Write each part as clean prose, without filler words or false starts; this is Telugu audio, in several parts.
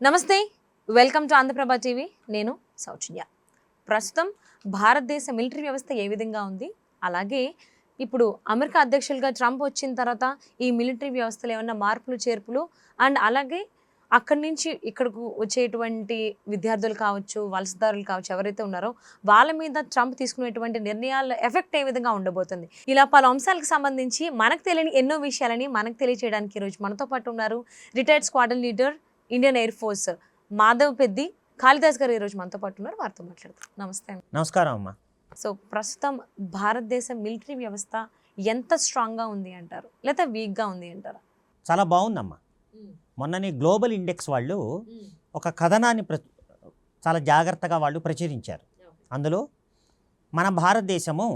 నమస్తే, వెల్కమ్ టు ఆంధ్రప్రభ టీవీ. నేను సౌజన్య. ప్రస్తుతం భారతదేశ మిలిటరీ వ్యవస్థ ఏ విధంగా ఉంది, అలాగే ఇప్పుడు అమెరికా అధ్యక్షులుగా ట్రంప్ వచ్చిన తర్వాత ఈ మిలిటరీ వ్యవస్థలో ఏమన్నా మార్పులు చేర్పులు అండ్ అలాగే అక్కడి నుంచి ఇక్కడకు వచ్చేటువంటి విద్యార్థులు కావచ్చు, వలసదారులు కావచ్చు, ఎవరైతే ఉన్నారో వాళ్ళ మీద ట్రంప్ తీసుకునేటువంటి నిర్ణయాల ఎఫెక్ట్ ఏ విధంగా ఉండబోతుంది, ఇలా పలు అంశాలకు సంబంధించి మనకు తెలియని ఎన్నో విషయాలని మనకు తెలియచేయడానికి ఈరోజు మనతో పాటు ఉన్నారు retired squadron leader Indian air force Madhav Peddi Kalidas గారు ఈరోజు మనతో పాటు ఉన్నారు. వారితో మాట్లాడతారు. నమస్తే. నమస్కారం అమ్మా. సో ప్రస్తుతం భారతదేశ మిలిటరీ వ్యవస్థ ఎంత స్ట్రాంగ్గా ఉంది అంటారు, లేదా వీక్గా ఉంది అంటారా? చాలా బాగుందమ్మా. మొన్ననే గ్లోబల్ ఇండెక్స్ వాళ్ళు ఒక కథనాన్ని చాలా జాగ్రత్తగా వాళ్ళు ప్రచురించారు. అందులో మన భారతదేశము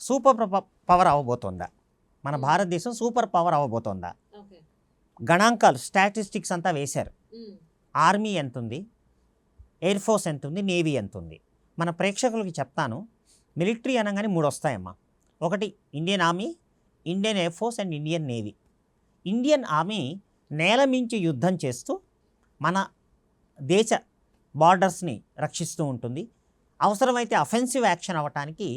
సూపర్ పవర్ అవ్వబోతోందా, మన భారతదేశం సూపర్ పవర్ అవ్వబోతోందా, గణాంకాలు స్టాటిస్టిక్స్ అంతా వేశారు. ఆర్మీ ఎంత ఉంది, ఎయిర్ ఫోర్స్ ఎంత ఉంది, నేవీ ఎంత ఉంది. మన ప్రేక్షకులకి చెప్తాను, మిలిటరీ అనగానే 3 వస్తాయమ్మా. ఒకటి Indian army, Indian air force and Indian navy. Indian army నేల మించి యుద్ధం చేస్తూ మన దేశ బార్డర్స్ని రక్షిస్తూ ఉంటుంది. అవసరమైతే అఫెన్సివ్ యాక్షన్ అవ్వటానికి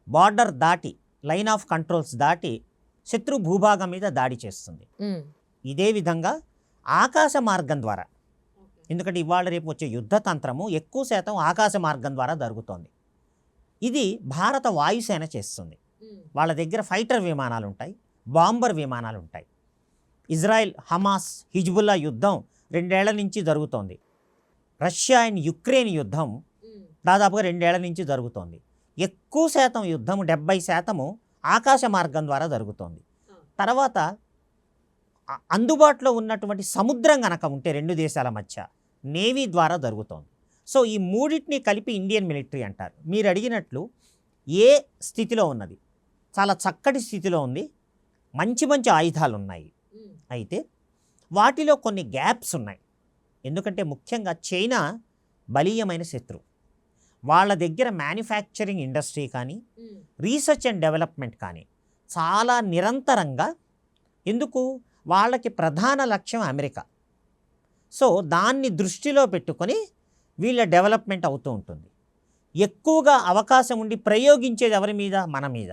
బార్డర్ దాటి, లైన్ ఆఫ్ కంట్రోల్స్ దాటి శత్రు భూభాగం మీద దాడి చేస్తుంది. ఇదే విధంగా ఆకాశ మార్గం ద్వారా, ఎందుకంటే ఇవాళ రేపు వచ్చే యుద్ధ తంత్రము ఎక్కువ శాతం ఆకాశ మార్గం ద్వారా జరుగుతోంది. ఇది భారత వాయుసేన చేస్తుంది. వాళ్ళ దగ్గర ఫైటర్ విమానాలు ఉంటాయి, బాంబర్ విమానాలు ఉంటాయి. ఇజ్రాయెల్, హమాస్, హిజ్బుల్లా యుద్ధం 2 ఏళ్ల నుంచి జరుగుతోంది. రష్యా అండ్ యుక్రెయిన్ యుద్ధం దాదాపుగా 2 ఏళ్ల నుంచి జరుగుతోంది. ఎక్కువ శాతం యుద్ధం 70% ఆకాశ మార్గం ద్వారా జరుగుతోంది. తర్వాత అందుబాటులో ఉన్నటువంటి సముద్రం గనక ఉంటే 2 దేశాల మధ్య నేవీ ద్వారా జరుగుతోంది. సో ఈ మూడింటిని కలిపి ఇండియన్ మిలిటరీ అంటారు. మీరు అడిగినట్లు ఏ స్థితిలో ఉన్నది, చాలా చక్కటి స్థితిలో ఉంది. మంచి మంచి ఆయుధాలు ఉన్నాయి. అయితే వాటిలో కొన్ని గ్యాప్స్ ఉన్నాయి. ఎందుకంటే ముఖ్యంగా చైనా బలీయమైన శత్రువు. వాళ్ళ దగ్గర మ్యానుఫ్యాక్చరింగ్ ఇండస్ట్రీ కానీ, రీసెర్చ్ అండ్ డెవలప్మెంట్ కానీ చాలా నిరంతరంగా, ఎందుకు, వాళ్ళకి ప్రధాన లక్ష్యం అమెరికా. సో దాన్ని దృష్టిలో పెట్టుకొని వీళ్ళ డెవలప్మెంట్ అవుతూ ఉంటుంది. ఎక్కువగా అవకాశం ఉండి ప్రయోగించేది ఎవరి మీద? మన మీద.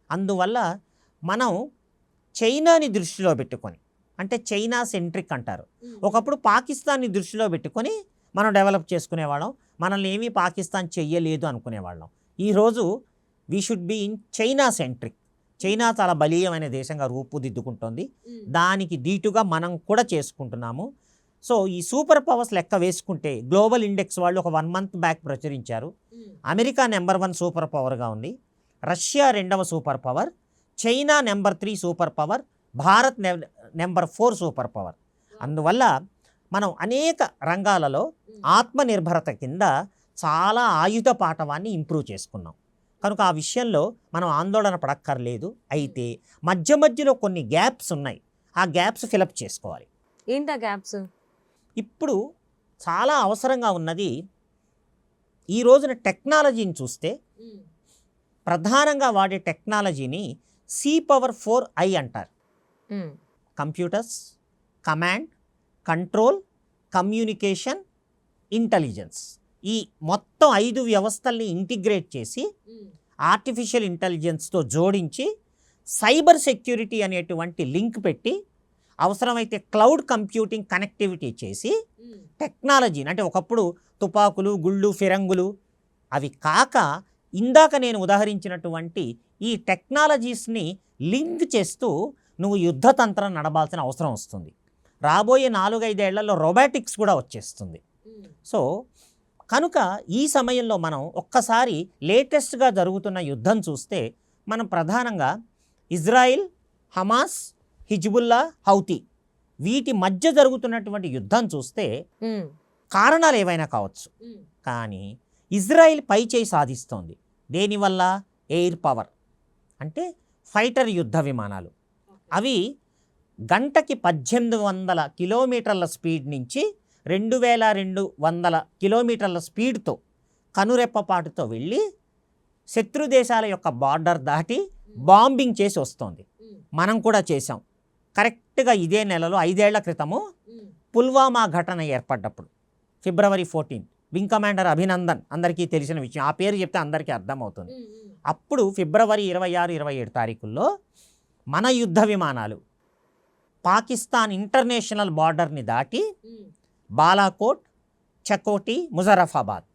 అందువల్ల మనం చైనాని దృష్టిలో పెట్టుకొని, అంటే చైనా సెంట్రిక్ అంటారు. ఒకప్పుడు పాకిస్తాన్ని దృష్టిలో పెట్టుకొని మనం డెవలప్ చేసుకునేవాళ్ళం. మనల్ని ఏమీ పాకిస్తాన్ చెయ్యలేదు అనుకునేవాళ్ళం. ఈరోజు we should be in China centric. China చాలా బలీయమైన దేశంగా రూపుదిద్దుకుంటోంది. దానికి దీటుగా మనం కూడా చేసుకుంటున్నాము. సో ఈ సూపర్ పవర్స్ లెక్క వేసుకుంటే గ్లోబల్ ఇండెక్స్ వాళ్ళు ఒక 1 month బ్యాక్ ప్రచురించారు. అమెరికా నెంబర్ 1 సూపర్ పవర్గా ఉంది, రష్యా 2వ super power, China number 3 super power, Bharat number 4 super power. అందువల్ల మనం అనేక రంగాలలో ఆత్మనిర్భరత కింద చాలా ఆయుధ పాఠవాన్ని ఇంప్రూవ్ చేసుకున్నాం. కనుక ఆ విషయంలో మనం ఆందోళన పడక్కర్లేదు. అయితే మధ్య మధ్యలో కొన్ని గ్యాప్స్ ఉన్నాయి. ఆ గ్యాప్స్ ఫిలప్ చేసుకోవాలి. ఏంటా గ్యాప్స్? ఇప్పుడు చాలా అవసరంగా ఉన్నది, ఈ రోజున టెక్నాలజీని చూస్తే ప్రధానంగా వాడే టెక్నాలజీని C⁴I అంటారు. Computers, command, control, communication, intelligence. ఈ మొత్తం 5 వ్యవస్థల్ని ఇంటిగ్రేట్ చేసి ఆర్టిఫిషియల్ ఇంటెలిజెన్స్తో జోడించి సైబర్ సెక్యూరిటీ అనేటువంటి లింక్ పెట్టి అవసరమైతే క్లౌడ్ కంప్యూటింగ్ కనెక్టివిటీ చేసి టెక్నాలజీని, అంటే ఒకప్పుడు తుపాకులు, గుళ్ళు, ఫిరంగులు అవి కాక ఇందాక నేను ఉదాహరించినటువంటి ఈ టెక్నాలజీస్ని లింక్ చేస్తూ నువ్వు యుద్ధతంత్రం నడపాల్సిన అవసరం వస్తుంది. రాబోయే 4-5 ఏళ్లలో రోబోటిక్స్ కూడా వచ్చేస్తుంది. సో కనుక ఈ సమయంలో మనం ఒక్కసారి లేటెస్ట్గా జరుగుతున్న యుద్ధం చూస్తే మనం ప్రధానంగా ఇజ్రాయిల్, హమాస్, హిజ్బుల్లా, హౌతీ వీటి మధ్య జరుగుతున్నటువంటి యుద్ధం చూస్తే కారణాలు ఏవైనా కావచ్చు, కానీ ఇజ్రాయిల్ పైచేయి సాధిస్తోంది. దేనివల్ల? ఎయిర్ పవర్, అంటే ఫైటర్ యుద్ధ విమానాలు. అవి గంటకి 1800 కిలోమీటర్ల స్పీడ్ నుంచి 2200 కిలోమీటర్ల స్పీడ్తో కనురెప్పపాటుతో వెళ్ళి శత్రు దేశాల యొక్క బార్డర్ దాటి బాంబింగ్ చేసి వస్తోంది. మనం కూడా చేసాం. కరెక్ట్గా ఇదే నెలలో 5 ఏళ్ల క్రితము పుల్వామా ఘటన ఏర్పడ్డప్పుడు ఫిబ్రవరి 14 వింగ్ కమాండర్ అభినందన్ అందరికీ తెలిసిన విషయం, ఆ పేరు చెప్తే అందరికీ అర్థమవుతుంది. అప్పుడు ఫిబ్రవరి 26, 27 తారీఖుల్లో మన యుద్ధ విమానాలు పాకిస్తాన్ ఇంటర్నేషనల్ బార్డర్ని దాటి బాలాకోట్, చకోటి, ముజరఫాబాద్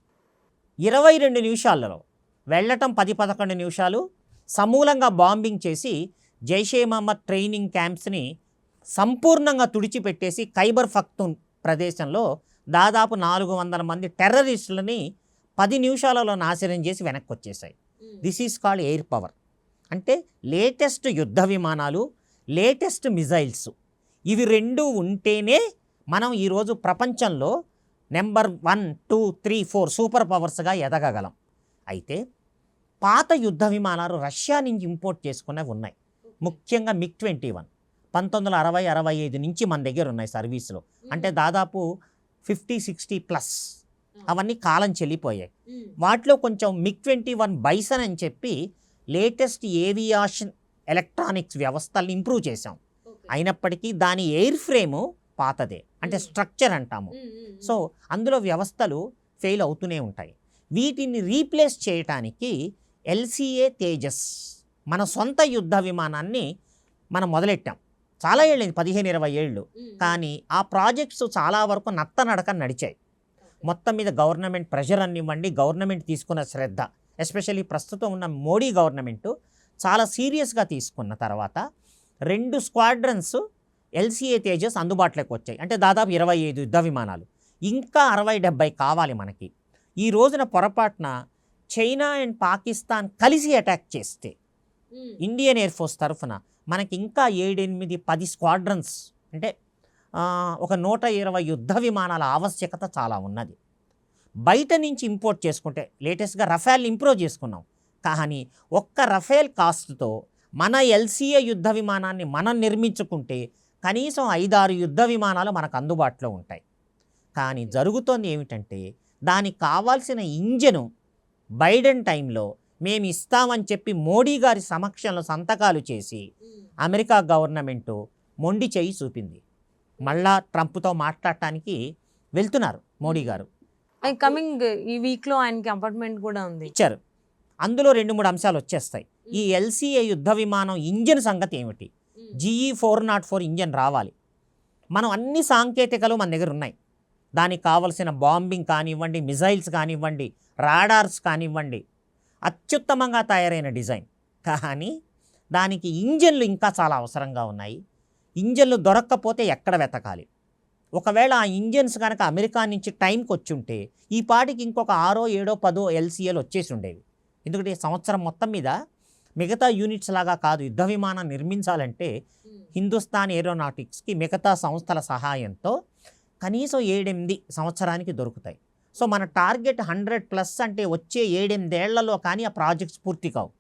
22 నిమిషాలలో వెళ్ళటం 10-11 నిమిషాలు సమూలంగా బాంబింగ్ చేసి జైషే మహమ్మద్ ట్రైనింగ్ క్యాంప్స్ని సంపూర్ణంగా తుడిచిపెట్టేసి ఖైబర్ పఖ్తూన్ ప్రదేశంలో దాదాపు 400 మంది టెర్రరిస్టులని 10 నిమిషాలలో నాశనం చేసి వెనక్కి వచ్చేసాయి. This is called air power. అంటే లేటెస్ట్ యుద్ధ విమానాలు, లేటెస్ట్ మిజైల్స్, ఇవి రెండు ఉంటేనే మనం ఈరోజు ప్రపంచంలో నెంబర్ 1, 2, 3, 4 సూపర్ పవర్స్గా ఎదగగలం. అయితే పాత యుద్ధ విమానాలు రష్యా నుంచి ఇంపోర్ట్ చేసుకున్నవి ఉన్నాయి. ముఖ్యంగా MiG-21 1960-65 నుంచి మన దగ్గర ఉన్నాయి సర్వీస్లో. అంటే దాదాపు 50-60 ప్లస్ అవన్నీ కాలం చెల్లిపోయాయి. వాటిలో కొంచెం MiG-21 బైసన్ అని చెప్పి లేటెస్ట్ ఏవియేషన్ ఎలక్ట్రానిక్స్ వ్యవస్థల్ని ఇంప్రూవ్ చేసాం. అయినప్పటికీ దాని ఎయిర్ ఫ్రేము పాతదే, అంటే స్ట్రక్చర్ అంటాము. సో అందులో వ్యవస్థలు ఫెయిల్ అవుతూనే ఉంటాయి. వీటిని రీప్లేస్ చేయటానికి LCA తేజస్ మన సొంత యుద్ధ విమానాన్ని మనం మొదలెట్టాం. చాలా ఏళ్ళైంది, 15-20 ఏళ్ళు. కానీ ఆ ప్రాజెక్ట్స్ చాలా వరకు నత్తనడక నడిచాయి. మొత్తం మీద గవర్నమెంట్ ప్రెషర్ అనివ్వండి, గవర్నమెంట్ తీసుకున్న శ్రద్ధ, ఎస్పెషల్లీ ప్రస్తుతం ఉన్న మోడీ గవర్నమెంటు చాలా సీరియస్గా తీసుకున్న తర్వాత 2 స్క్వాడ్రన్స్ LCA తేజస్ అందుబాటులోకి వచ్చాయి. అంటే దాదాపు 25 యుద్ధ విమానాలు. ఇంకా 60-70 కావాలి మనకి. ఈ రోజున పొరపాటున చైనా అండ్ పాకిస్తాన్ కలిసి అటాక్ చేస్తే ఇండియన్ ఎయిర్ ఫోర్స్ తరఫున మనకి ఇంకా 7-8-10 స్క్వాడ్రన్స్, అంటే ఒక 120 యుద్ధ విమానాల ఆవశ్యకత చాలా ఉన్నది. బయట నుంచి ఇంపోర్ట్ చేసుకుంటే లేటెస్ట్గా రఫేల్ ఇంప్రూవ్ చేసుకున్నాం. కానీ ఒక్క రఫేల్ కాస్ట్తో మన LCA యుద్ధ విమానాన్ని మనం నిర్మించుకుంటే కనీసం 5-6 యుద్ధ విమానాలు మనకు అందుబాటులో ఉంటాయి. కానీ జరుగుతోంది ఏమిటంటే దానికి కావాల్సిన ఇంజను బైడెన్ టైంలో మేము ఇస్తామని చెప్పి మోడీ గారి సమక్షంలో సంతకాలు చేసి అమెరికా గవర్నమెంటు మొండి చేయి చూపింది. మళ్ళా ట్రంప్తో మాట్లాడటానికి వెళ్తున్నారు మోడీ గారు. కమింగ్ ఈ వీక్లో ఆయనకి అపార్ట్మెంట్ కూడా ఉంది, ఇచ్చారు. అందులో 2-3 అంశాలు వచ్చేస్తాయి. ఈ LCA యుద్ధ విమానం ఇంజన్ సంగతి ఏమిటి? GE 404 ఇంజన్ రావాలి. మనం అన్ని సాంకేతికలు మన దగ్గర ఉన్నాయి. దానికి కావలసిన బాంబింగ్ కానివ్వండి, మిజైల్స్ కానివ్వండి, రాడార్స్ కానివ్వండి, అత్యుత్తమంగా తయారైన డిజైన్. కానీ దానికి ఇంజన్లు ఇంకా చాలా అవసరంగా ఉన్నాయి. ఇంజన్లు దొరక్కపోతే ఎక్కడ వెతకాలి? ఒకవేళ ఆ ఇంజన్స్ కనుక అమెరికా నుంచి టైంకి వచ్చి ఉంటే ఈ పాటికి ఇంకొక 6, 7, 10 LCAలు వచ్చేసి ఉండేవి. ఎందుకంటే సంవత్సరం మొత్తం మీద మిగతా యూనిట్స్ లాగా కాదు, యుద్ధ విమానం నిర్మించాలంటే హిందుస్థాన్ ఏరోనాటిక్స్కి మిగతా సంస్థల సహాయంతో కనీసం 7-8 సంవత్సరానికి దొరుకుతాయి. సో మన టార్గెట్ 100+ అంటే వచ్చే 7-8 ఏళ్లలో కానీ ఆ ప్రాజెక్ట్స్ పూర్తి కావు.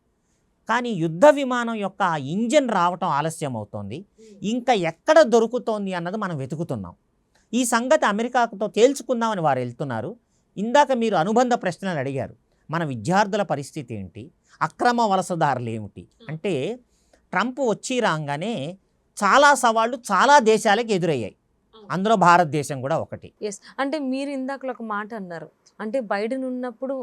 కానీ యుద్ధ విమానం యొక్క ఆ ఇంజన్ రావటం ఆలస్యం అవుతోంది. ఇంకా ఎక్కడ దొరుకుతోంది అన్నది మనం వెతుకుతున్నాం. ఈ సంగతి అమెరికాతో తేల్చుకుందామని వారు వెళ్తున్నారు. ఇందాక మీరు అనుబంధ ప్రశ్నలు అడిగారు. మన విద్యార్థుల పరిస్థితి ఏంటి, అక్రమ వలసదారులు ఏమిటి అంటే, ట్రంప్ వచ్చి రాగానే చాలా సవాళ్ళు చాలా దేశాలకు ఎదురయ్యాయి. అందులో భారతదేశం కూడా ఒకటి. ఎస్, అంటే మీరు ఇందాకలో ఒక మాట అన్నారు, అంటే బైడెన్ ఉన్నప్పుడు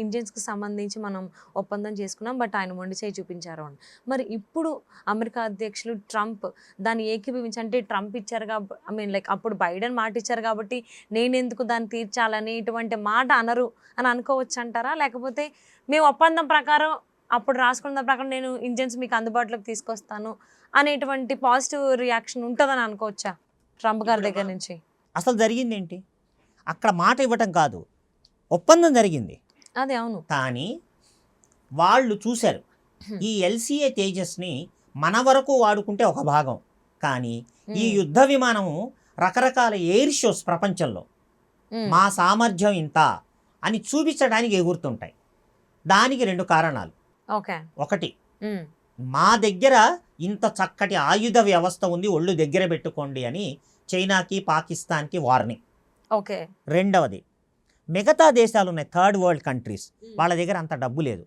ఇంజన్స్కి సంబంధించి మనం ఒప్పందం చేసుకున్నాం, బట్ ఆయన మొండి చేయి చూపించారు అని. మరి ఇప్పుడు అమెరికా అధ్యక్షులు ట్రంప్ దాన్ని ఏకీభవించి, అంటే ట్రంప్ ఇచ్చారు కాబట్టి, ఐ మీన్ లైక్ అప్పుడు బైడెన్ మాట ఇచ్చారు కాబట్టి నేను ఎందుకు దాన్ని తీర్చాలని ఇటువంటి మాట అనరు అని అనుకోవచ్చు అంటారా? లేకపోతే మేము ఒప్పందం ప్రకారం అప్పుడు రాసుకున్న ప్రకారం నేను ఇంజన్స్ మీకు అందుబాటులోకి తీసుకొస్తాను అనేటువంటి పాజిటివ్ రియాక్షన్ ఉంటుందని అనుకోవచ్చా ట్రంప్ గారి దగ్గర నుంచి? అసలు జరిగింది ఏంటి? అక్కడ మాట ఇవ్వటం కాదు, ఒప్పందం జరిగింది. అదే అవును. కానీ వాళ్ళు చూశారు ఈ LCA తేజస్ని మన వరకు వాడుకుంటే ఒక భాగం, కానీ ఈ యుద్ధ విమానము రకరకాల ఎయిర్ షోస్ ప్రపంచంలో మా సామర్థ్యం ఇంత అని చూపించడానికి ఎగురుతుంటాయి. దానికి 2 కారణాలు. ఒకటి, మా దగ్గర ఇంత చక్కటి ఆయుధ వ్యవస్థ ఉంది, ఒళ్ళు దగ్గర పెట్టుకోండి అని చైనాకి పాకిస్తాన్కి వార్నింగ్. రెండవది, మిగతా దేశాలు ఉన్నాయి, థర్డ్ వరల్డ్ కంట్రీస్, వాళ్ళ దగ్గర అంత డబ్బు లేదు.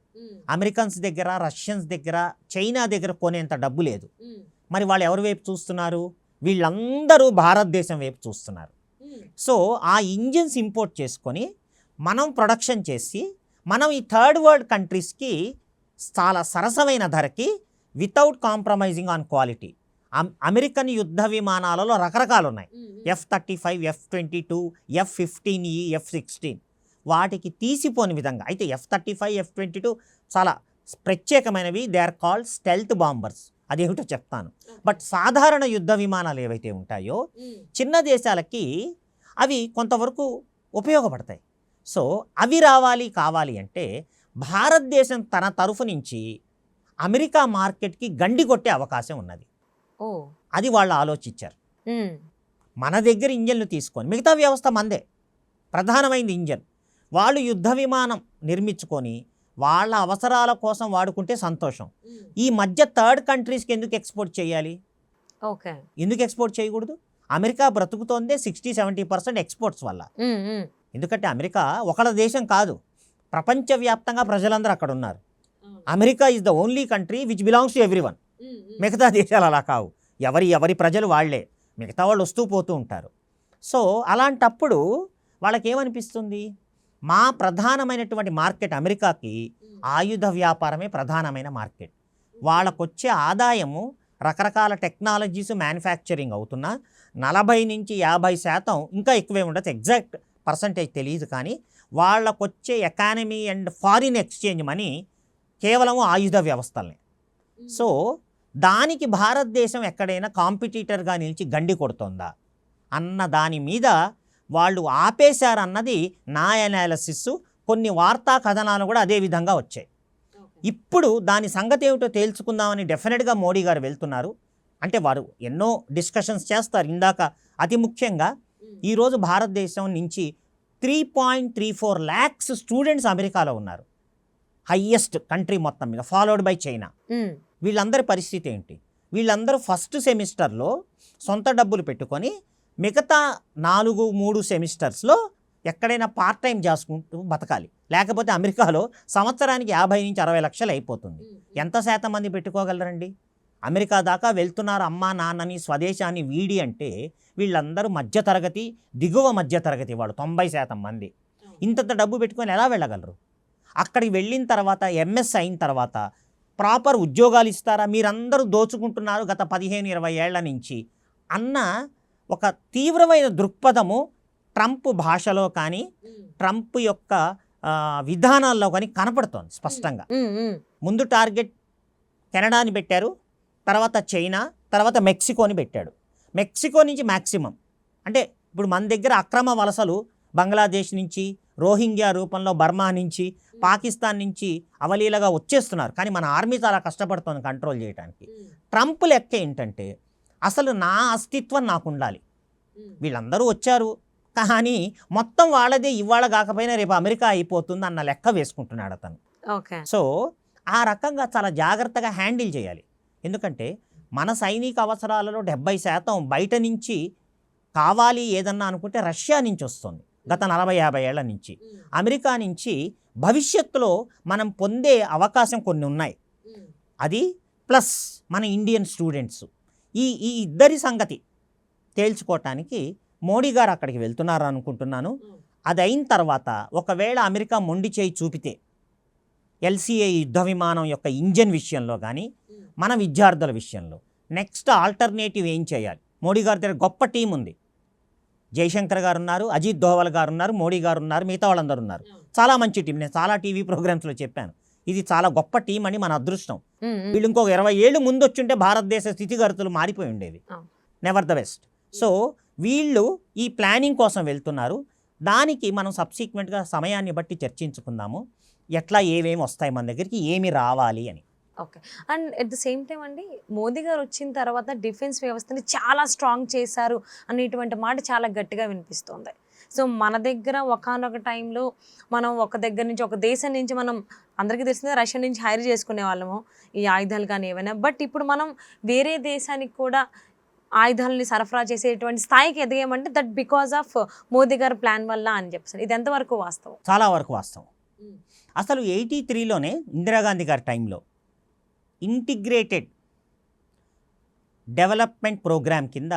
అమెరికన్స్ దగ్గర, రష్యన్స్ దగ్గర, చైనా దగ్గర కొనేంత డబ్బు లేదు. మరి వాళ్ళు ఎవరి వైపు చూస్తున్నారు? వీళ్ళందరూ భారతదేశం వైపు చూస్తున్నారు. సో ఆ ఇంజిన్స్ ఇంపోర్ట్ చేసుకొని మనం ప్రొడక్షన్ చేసి మనం ఈ థర్డ్ వరల్డ్ కంట్రీస్కి చాలా సరసమైన ధరకి without compromising on quality. American యుద్ధ విమానాలలో రకరకాలు ఉన్నాయి. F-35, F-22, F-15E, F-16 వాటికి తీసిపోని విధంగా. అయితే F-35, F-22 చాలా ప్రత్యేకమైనవి. They are called stealth bombers. అదేమిటో చెప్తాను. బట్ సాధారణ యుద్ధ విమానాలు ఏవైతే ఉంటాయో చిన్న దేశాలకి అవి కొంతవరకు ఉపయోగపడతాయి. సో అవి కావాలి అంటే భారతదేశం తన తరఫు నుంచి అమెరికా మార్కెట్కి గండి కొట్టే అవకాశం ఉన్నది. అది వాళ్ళు ఆలోచించారు. మన దగ్గర ఇంజన్లు తీసుకొని మిగతా వ్యవస్థ మందే, ప్రధానమైనది ఇంజన్. వాళ్ళు యుద్ధ విమానం నిర్మించుకొని వాళ్ళ అవసరాల కోసం వాడుకుంటే సంతోషం. ఈ మధ్య థర్డ్ కంట్రీస్కి ఎందుకు ఎక్స్పోర్ట్ చేయాలి? ఎందుకు ఎక్స్పోర్ట్ చేయకూడదు? అమెరికా బ్రతుకుతోందే 60-70% ఎక్స్పోర్ట్స్ వల్ల. ఎందుకంటే అమెరికా ఒకళ్ళ దేశం కాదు, ప్రపంచవ్యాప్తంగా ప్రజలందరూ అక్కడ ఉన్నారు. America is the only country which belongs to everyone. మిగతా దేశాలు అలా కావు, ఎవరి ప్రజలు వాళ్లే, మిగతా వాళ్ళు వస్తూ పోతూ ఉంటారు. సో అలాంటప్పుడు వాళ్ళకేమనిపిస్తుంది, మా ప్రధానమైనటువంటి మార్కెట్ అమెరికాకి ఆయుధ వ్యాపారమే ప్రధానమైన మార్కెట్. వాళ్ళకొచ్చే ఆదాయము రకరకాల టెక్నాలజీస్ మ్యానుఫ్యాక్చరింగ్ అవుతున్నా 40-50% ఇంకా ఎక్కువే ఉండదు, ఎగ్జాక్ట్ పర్సంటేజ్ తెలియదు. కానీ వాళ్ళకొచ్చే economy and foreign exchange money కేవలం ఆయుధ వ్యవస్థలనే. సో దానికి భారతదేశం ఎక్కడైనా కాంపిటీటర్గా నిలిచి గండి కొడుతుందా అన్న దాని మీద వాళ్ళు ఆపేశారన్నది నా అనాలిసిస్. కొన్ని వార్తా కథనాలు కూడా అదే విధంగా వచ్చాయి. ఇప్పుడు దాని సంగతి ఏమిటో తేల్చుకుందామని డెఫినెట్గా మోడీ గారు వెళ్తున్నారు. అంటే వారు ఎన్నో డిస్కషన్స్ చేస్తారు. ఇందాక అతి ముఖ్యంగా ఈరోజు భారతదేశం నుంచి 3.34 lakhs స్టూడెంట్స్ అమెరికాలో ఉన్నారు, హయ్యెస్ట్ కంట్రీ మొత్తం మీద, ఫాలోడ్ బై చైనా. వీళ్ళందరి పరిస్థితి ఏంటి? వీళ్ళందరూ ఫస్ట్ సెమిస్టర్లో సొంత డబ్బులు పెట్టుకొని మిగతా 4-3 సెమిస్టర్స్లో ఎక్కడైనా పార్ట్ టైం చేసుకుంటూ బతకాలి. లేకపోతే అమెరికాలో సంవత్సరానికి 50-60 లక్షలు అయిపోతుంది. ఎంత శాతం మంది పెట్టుకోగలరండి? అమెరికా దాకా వెళ్తున్నారు అమ్మా నాన్నని స్వదేశాన్ని వీడి అంటే వీళ్ళందరూ మధ్యతరగతి, దిగువ మధ్యతరగతి వాళ్ళు 90% మంది. ఇంతంత డబ్బు పెట్టుకొని ఎలా వెళ్ళగలరు? అక్కడికి వెళ్ళిన తర్వాత ఎంఎస్ అయిన తర్వాత ప్రాపర్ ఉద్యోగాలు ఇస్తారా? మీరందరూ దోచుకుంటున్నారు గత 15-20 ఏళ్ల నుంచి అన్న ఒక తీవ్రమైన దృక్పథము ట్రంప్ భాషలో కానీ ట్రంప్ యొక్క విధానాల్లో కానీ కనపడుతోంది స్పష్టంగా. ముందు టార్గెట్ కెనడాని పెట్టారు, తర్వాత చైనా, తర్వాత మెక్సికోని పెట్టాడు. మెక్సికో నుంచి మ్యాక్సిమం అంటే ఇప్పుడు మన దగ్గర అక్రమ వలసలు బంగ్లాదేశ్ నుంచి, రోహింగ్యా రూపంలో బర్మా నుంచి, పాకిస్తాన్ నుంచి అవలీలగా వచ్చేస్తున్నారు. కానీ మన ఆర్మీ చాలా కష్టపడుతుంది కంట్రోల్ చేయడానికి. ట్రంప్ లెక్క ఏంటంటే అసలు నా అస్తిత్వం నాకు ఉండాలి, వీళ్ళందరూ వచ్చారు కానీ మొత్తం వాళ్ళదే, ఇవాళ కాకపోయినా రేపు అమెరికా అయిపోతుంది అన్న లెక్క వేసుకుంటున్నాడు అతను. సో ఆ రకంగా చాలా జాగ్రత్తగా హ్యాండిల్ చేయాలి. ఎందుకంటే మన సైనిక అవసరాలలో 70% బయట నుంచి కావాలి ఏదన్నా అనుకుంటే రష్యా నుంచి వస్తుంది గత 40-50 ఏళ్ల నుంచి. అమెరికా నుంచి భవిష్యత్తులో మనం పొందే అవకాశం కొన్ని ఉన్నాయి. అది ప్లస్ మన ఇండియన్ స్టూడెంట్స్. ఈ ఇద్దరి సంగతి తేల్చుకోవటానికి మోడీ గారు అక్కడికి వెళ్తున్నారు అనుకుంటున్నాను. అది అయిన తర్వాత ఒకవేళ అమెరికా మొండి చేయి చూపితే LCA యుద్ధ విమానం యొక్క ఇంజన్ విషయంలో కానీ మన విద్యార్థుల విషయంలో నెక్స్ట్ ఆల్టర్నేటివ్ ఏం చేయాలి? మోడీ గారి దగ్గర గొప్ప టీం ఉంది. జయశంకర్ గారు ఉన్నారు, అజిత్ దోవల్ గారు ఉన్నారు, మోడీ గారు ఉన్నారు, మిగతా వాళ్ళందరూ ఉన్నారు. చాలా మంచి టీం. నేను చాలా టీవీ ప్రోగ్రామ్స్లో చెప్పాను, ఇది చాలా గొప్ప టీం అని. మన అదృష్టం వీళ్ళు ఇంకొక 20 ఏళ్ళు ముందు వచ్చుంటే భారతదేశ స్థితిగతులు మారిపోయి ఉండేవి. Never the best. సో వీళ్ళు ఈ ప్లానింగ్ కోసం వెళ్తున్నారు. దానికి మనం సబ్సిక్వెంట్గా సమయాన్ని బట్టి చర్చించుకుందాము, ఎట్లా ఏమేమి వస్తాయి మన దగ్గరికి, ఏమి రావాలి అని. Okay. And at the same time అండి, మోదీ గారు వచ్చిన తర్వాత డిఫెన్స్ వ్యవస్థని చాలా స్ట్రాంగ్ చేశారు అనేటువంటి మాట చాలా గట్టిగా వినిపిస్తుంది. సో మన దగ్గర ఒకానొక టైంలో మనం ఒక దగ్గర నుంచి, ఒక దేశం నుంచి, మనం అందరికీ తెలిసిందే రష్యా నుంచి హైర్ చేసుకునే వాళ్ళము ఈ ఆయుధాలు కానీ ఏమైనా. బట్ ఇప్పుడు మనం వేరే దేశానికి కూడా ఆయుధాలని సరఫరా చేసేటువంటి స్థాయికి ఎదిగామంటే దట్ బికాస్ ఆఫ్ మోదీ గారి ప్లాన్ వల్ల అని చెప్పారు. ఇది ఎంతవరకు వాస్తవం? చాలా వరకు వాస్తవం. అసలు 83లోనే ఇందిరాగాంధీ గారి టైంలో ఇంటిగ్రేటెడ్ డెవలప్మెంట్ ప్రోగ్రామ్ కింద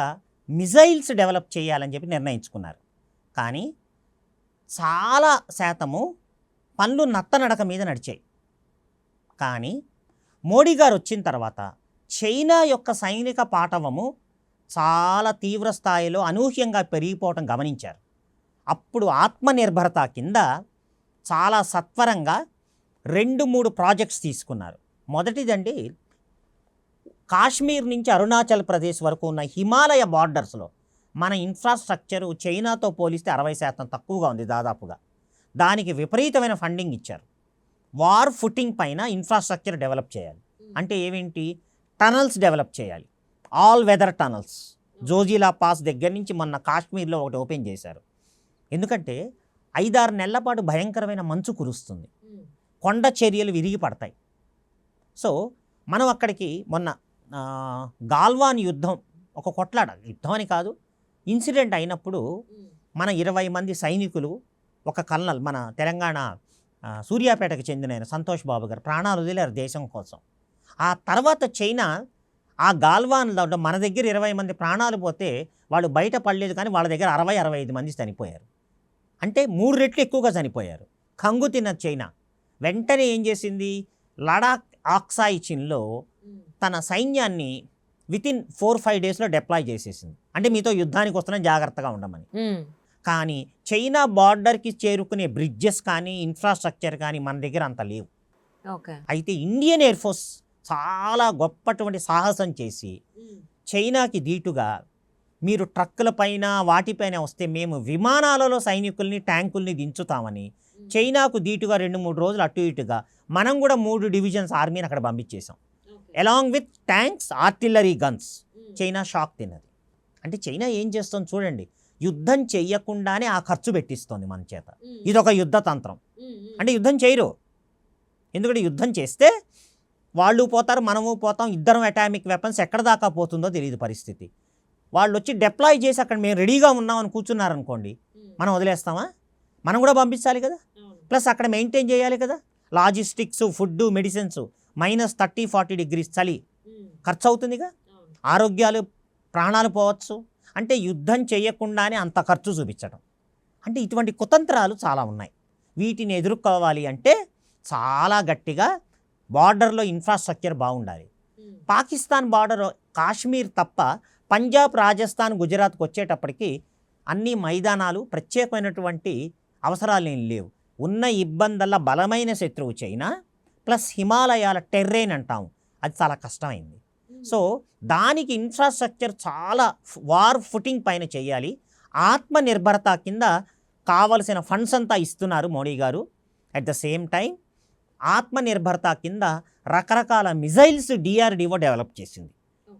మిజైల్స్ డెవలప్ చేయాలని చెప్పి నిర్ణయించుకున్నారు. కానీ చాలా శాతము పనులు నత్తనడక మీద నడిచాయి. కానీ మోడీ గారు వచ్చిన తర్వాత చైనా యొక్క సైనిక పాటవము చాలా తీవ్ర స్థాయిలో అనూహ్యంగా పెరిగిపోవటం గమనించారు. అప్పుడు ఆత్మనిర్భరత కింద చాలా సత్వరంగా 2-3 ప్రాజెక్ట్స్ తీసుకున్నారు. మొదటిదండి, కాశ్మీర్ నుంచి అరుణాచల్ ప్రదేశ్ వరకు ఉన్న హిమాలయ బార్డర్స్లో మన ఇన్ఫ్రాస్ట్రక్చరు చైనాతో పోలిస్తే 60% తక్కువగా ఉంది దాదాపుగా. దానికి విపరీతమైన ఫండింగ్ ఇచ్చారు. వార్ ఫుటింగ్ పైన ఇన్ఫ్రాస్ట్రక్చర్ డెవలప్ చేయాలి. అంటే ఏమేంటి, టనల్స్ డెవలప్ చేయాలి, all weather tunnels. Zojila pass దగ్గర నుంచి మొన్న కాశ్మీర్లో ఒకటి ఓపెన్ చేశారు. ఎందుకంటే 5-6 నెలల పాటు భయంకరమైన మంచు కురుస్తుంది, కొండ చర్యలు విరిగి పడతాయి. సో మనం అక్కడికి మొన్న గాల్వాన్ యుద్ధం, ఒక కొట్లాట, యుద్ధం అని కాదు, ఇన్సిడెంట్ అయినప్పుడు మన 20 మంది సైనికులు, ఒక కల్నల్, మన తెలంగాణ సూర్యాపేటకు చెందిన ఆయన సంతోష్ బాబు గారు ప్రాణాలు వదిలేరు దేశం కోసం. ఆ తర్వాత చైనా ఆ గాల్వాన్లో మన దగ్గర 20 మంది ప్రాణాలు పోతే వాళ్ళు బయట పడలేదు, కానీ వాళ్ళ దగ్గర 60-65 మంది చనిపోయారు. అంటే 3 రెట్లు ఎక్కువగా చనిపోయారు. కంగు తిన్న చైనా వెంటనే ఏం చేసింది, లడాక్ ఆక్సాయి చిన్లో తన సైన్యాన్ని వితిన్ 4-5 డేస్లో డిప్లాయ్ చేసేసింది. అంటే మీతో యుద్ధానికి వస్తున్నా జాగ్రత్తగా ఉండమని. కానీ చైనా బార్డర్కి చేరుకునే బ్రిడ్జెస్ కానీ ఇన్ఫ్రాస్ట్రక్చర్ కానీ మన దగ్గర అంత లేవు. అయితే ఇండియన్ ఎయిర్ ఫోర్స్ చాలా గొప్పటువంటి సాహసం చేసి చైనాకి ధీటుగా, మీరు ట్రక్కుల పైన వాటిపైన వస్తే మేము విమానాలలో సైనికుల్ని ట్యాంకుల్ని దించుతామని చైనాకు ధీటుగా 2-3 రోజులు అటు ఇటుగా మనం కూడా 3 డివిజన్స్ ఆర్మీని అక్కడ పంపించేసాం, along with tanks, artillery guns. China shock తిన్నది. అంటే చైనా ఏం చేస్తుంది చూడండి, యుద్ధం చెయ్యకుండానే ఆ ఖర్చు పెట్టిస్తుంది మన చేత. ఇదొక యుద్ధ తంత్రం. అంటే యుద్ధం చేయరు, ఎందుకంటే యుద్ధం చేస్తే వాళ్ళు పోతారు, మనము పోతాం, ఇద్దరం అటామిక్ వెపన్స్ ఎక్కడ దాకా పోతుందో తెలియదు పరిస్థితి. వాళ్ళు వచ్చి డిప్లాయ్ చేసి అక్కడ మేము రెడీగా ఉన్నామని కూర్చున్నారనుకోండి, మనం వదిలేస్తామా? మనం కూడా పంపించాలి కదా, ప్లస్ అక్కడ మెయింటైన్ చేయాలి కదా, లాజిస్టిక్స్, ఫుడ్, మెడిసిన్స్, -30-40 డిగ్రీస్ చలి, ఖర్చు అవుతుందిగా, ఆరోగ్యాలు, ప్రాణాలు పోవచ్చు. అంటే యుద్ధం చేయకుండానే అంత ఖర్చు చూపించడం. అంటే ఇటువంటి కుతంత్రాలు చాలా ఉన్నాయి. వీటిని ఎదుర్కోవాలి అంటే చాలా గట్టిగా బార్డర్లో ఇన్ఫ్రాస్ట్రక్చర్ బాగుండాలి. పాకిస్తాన్ బార్డర్ కాశ్మీర్ తప్ప పంజాబ్, రాజస్థాన్, గుజరాత్కి వచ్చేటప్పటికి అన్ని మైదానాలు, ప్రత్యేకమైనటువంటి అవసరాలు ఏం లేవు. ఉన్న ఇబ్బందల్లా బలమైన శత్రువు చైనా, ప్లస్ హిమాలయాల టెర్రెయిన్ అంటాము, అది చాలా కష్టమైంది. సో దానికి ఇన్ఫ్రాస్ట్రక్చర్ చాలా వార్ ఫుటింగ్ పైన చేయాలి. ఆత్మనిర్భరత కింద కావలసిన ఫండ్స్ అంతా ఇస్తున్నారు మోడీ గారు. అట్ ద సేమ్ టైం ఆత్మనిర్భరత కింద రకరకాల మిజైల్స్ DRDO డెవలప్ చేసింది.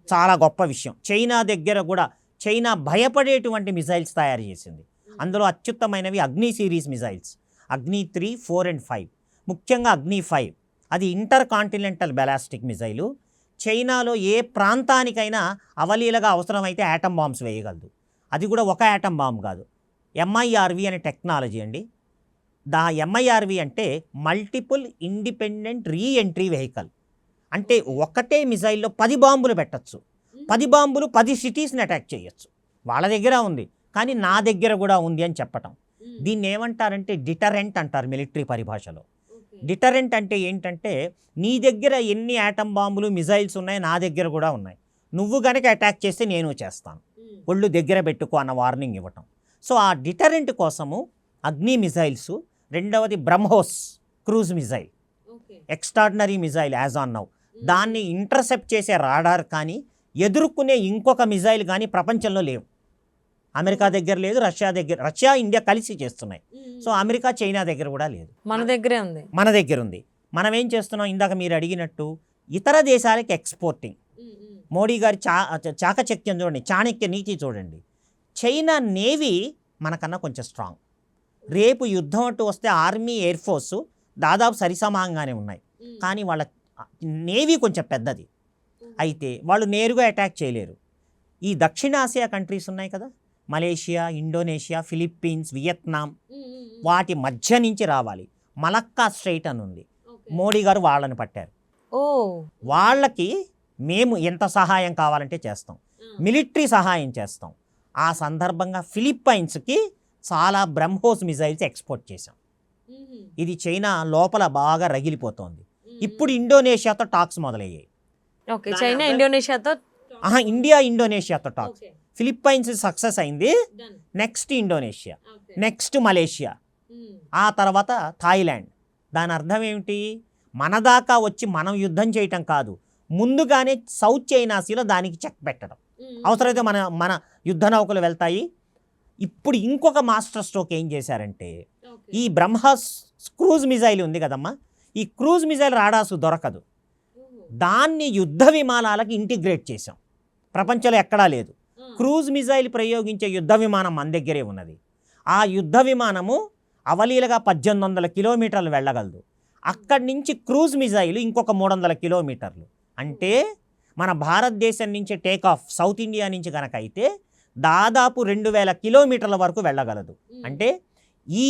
చాలా గొప్ప విషయం. చైనా దగ్గర కూడా చైనా భయపడేటువంటి మిజైల్స్ తయారు చేసింది. అందులో అత్యుత్తమైనవి అగ్ని సిరీస్ మిజైల్స్, అగ్ని 3, 4 and 5. ముఖ్యంగా అగ్ని 5 అది ఇంటర్ కాంటినెంటల్ బ్యాలిస్టిక్ మిజైలు. చైనాలో ఏ ప్రాంతానికైనా అవలీలగా అవసరమైతే యాటమ్ బాంబ్స్ వేయగలదు. అది కూడా ఒక యాటమ్ బాంబ్ కాదు, MIRV అనే టెక్నాలజీ అండి. MIRV అంటే మల్టిపుల్ ఇండిపెండెంట్ రీఎంట్రీ వెహికల్. అంటే ఒకటే మిజైల్లో 10 బాంబులు పెట్టచ్చు, 10 బాంబులు 10 సిటీస్ని అటాక్ చేయొచ్చు. వాళ్ళ దగ్గర ఉంది, కానీ నా దగ్గర కూడా ఉంది అని చెప్పటం. దీన్ని ఏమంటారంటే డిటరెంట్ అంటారు మిలిటరీ పరిభాషలో. డిటరెంట్ అంటే ఏంటంటే, నీ దగ్గర ఎన్ని యాటమ్ బాంబులు, మిజైల్స్ ఉన్నాయి, నా దగ్గర కూడా ఉన్నాయి, నువ్వు కనుక అటాక్ చేస్తే నేను చేస్తాను, ఒళ్ళు దగ్గర పెట్టుకో అన్న వార్నింగ్ ఇవ్వటం. సో ఆ డిటరెంట్ కోసము అగ్ని మిజైల్స్. రెండవది BrahMos cruise missile, extraordinary missile as on now. దాన్ని ఇంటర్సెప్ట్ చేసే రాడార్ కానీ ఎదుర్కొనే ఇంకొక మిజైల్ కానీ ప్రపంచంలో లేవు. అమెరికా దగ్గర లేదు, రష్యా ఇండియా కలిసి చేస్తున్నాయి. సో అమెరికా, చైనా దగ్గర కూడా లేదు, మన దగ్గరే ఉంది. మన దగ్గర ఉంది. మనం ఏం చేస్తున్నాం, ఇందాక మీరు అడిగినట్టు ఇతర దేశాలకి ఎక్స్పోర్టింగ్. మోడీ గారి చాకచక్యం చూడండి, చాణక్య నీతి చూడండి. చైనా నేవీ మనకన్నా కొంచెం స్ట్రాంగ్. రేపు యుద్ధం అంటూ వస్తే ఆర్మీ, ఎయిర్ ఫోర్సు దాదాపు సరిసమానంగానే ఉన్నాయి, కానీ వాళ్ళ నేవీ కొంచెం పెద్దది. అయితే వాళ్ళు నేరుగా అటాక్ చేయలేరు. ఈ దక్షిణాసియా కంట్రీస్ ఉన్నాయి కదా, మలేషియా, ఇండోనేషియా, ఫిలిప్పీన్స్, వియత్నాం, వాటి మధ్య నుంచి రావాలి. మలక్కా స్ట్రైట్ అని ఉంది, మోడీ గారు వాళ్ళని పట్టారు. వాళ్ళకి మేము ఎంత సహాయం కావాలంటే చేస్తాం, మిలిటరీ సహాయం చేస్తాం. ఆ సందర్భంగా ఫిలిప్పైన్స్కి చాలా బ్రహ్మోస్ మిజైల్స్ ఎక్స్పోర్ట్ చేశాం. ఇది చైనా లోపల బాగా రగిలిపోతోంది. ఇప్పుడు ఇండోనేషియాతో టాక్స్ మొదలయ్యాయి. ఓకే, చైనా ఇండోనేషియాతో ఇండియా ఇండోనేషియాతో టాక్స్. ఫిలిప్పైన్స్ సక్సెస్ అయింది, నెక్స్ట్ ఇండోనేషియా, నెక్స్ట్ మలేషియా, ఆ తర్వాత థాయిలాండ్. దాని అర్థం ఏమిటి? మన దాకా వచ్చి మనం యుద్ధం చేయటం కాదు, ముందుగానే సౌత్ చైనా సీలో దానికి చెక్ పెట్టడం. అవసరమైతే మన యుద్ధ నౌకలు వెళ్తాయి. ఇప్పుడు ఇంకొక మాస్టర్ స్ట్రోక్ ఏం చేశారంటే, ఈ బ్రహ్మోస్ క్రూజ్ మిజైల్ ఉంది కదమ్మా, ఈ క్రూజ్ మిజైల్ రాడార్స్ దొరకదు, దాన్ని యుద్ధ విమానాలకు ఇంటిగ్రేట్ చేసాం. ప్రపంచంలో ఎక్కడా లేదు. క్రూజ్ మిజైల్ ప్రయోగించే యుద్ధ విమానం మన దగ్గరే ఉన్నది. ఆ యుద్ధ విమానము అవలీలగా 1800 కిలోమీటర్లు వెళ్ళగలదు. అక్కడి నుంచి క్రూజ్ మిజైల్ ఇంకొక 300 కిలోమీటర్లు. అంటే మన భారతదేశం నుంచి టేక్ ఆఫ్ సౌత్ ఇండియా నుంచి కనుక అయితే దాదాపు 2000 కిలోమీటర్ల వరకు వెళ్ళగలదు. అంటే ఈ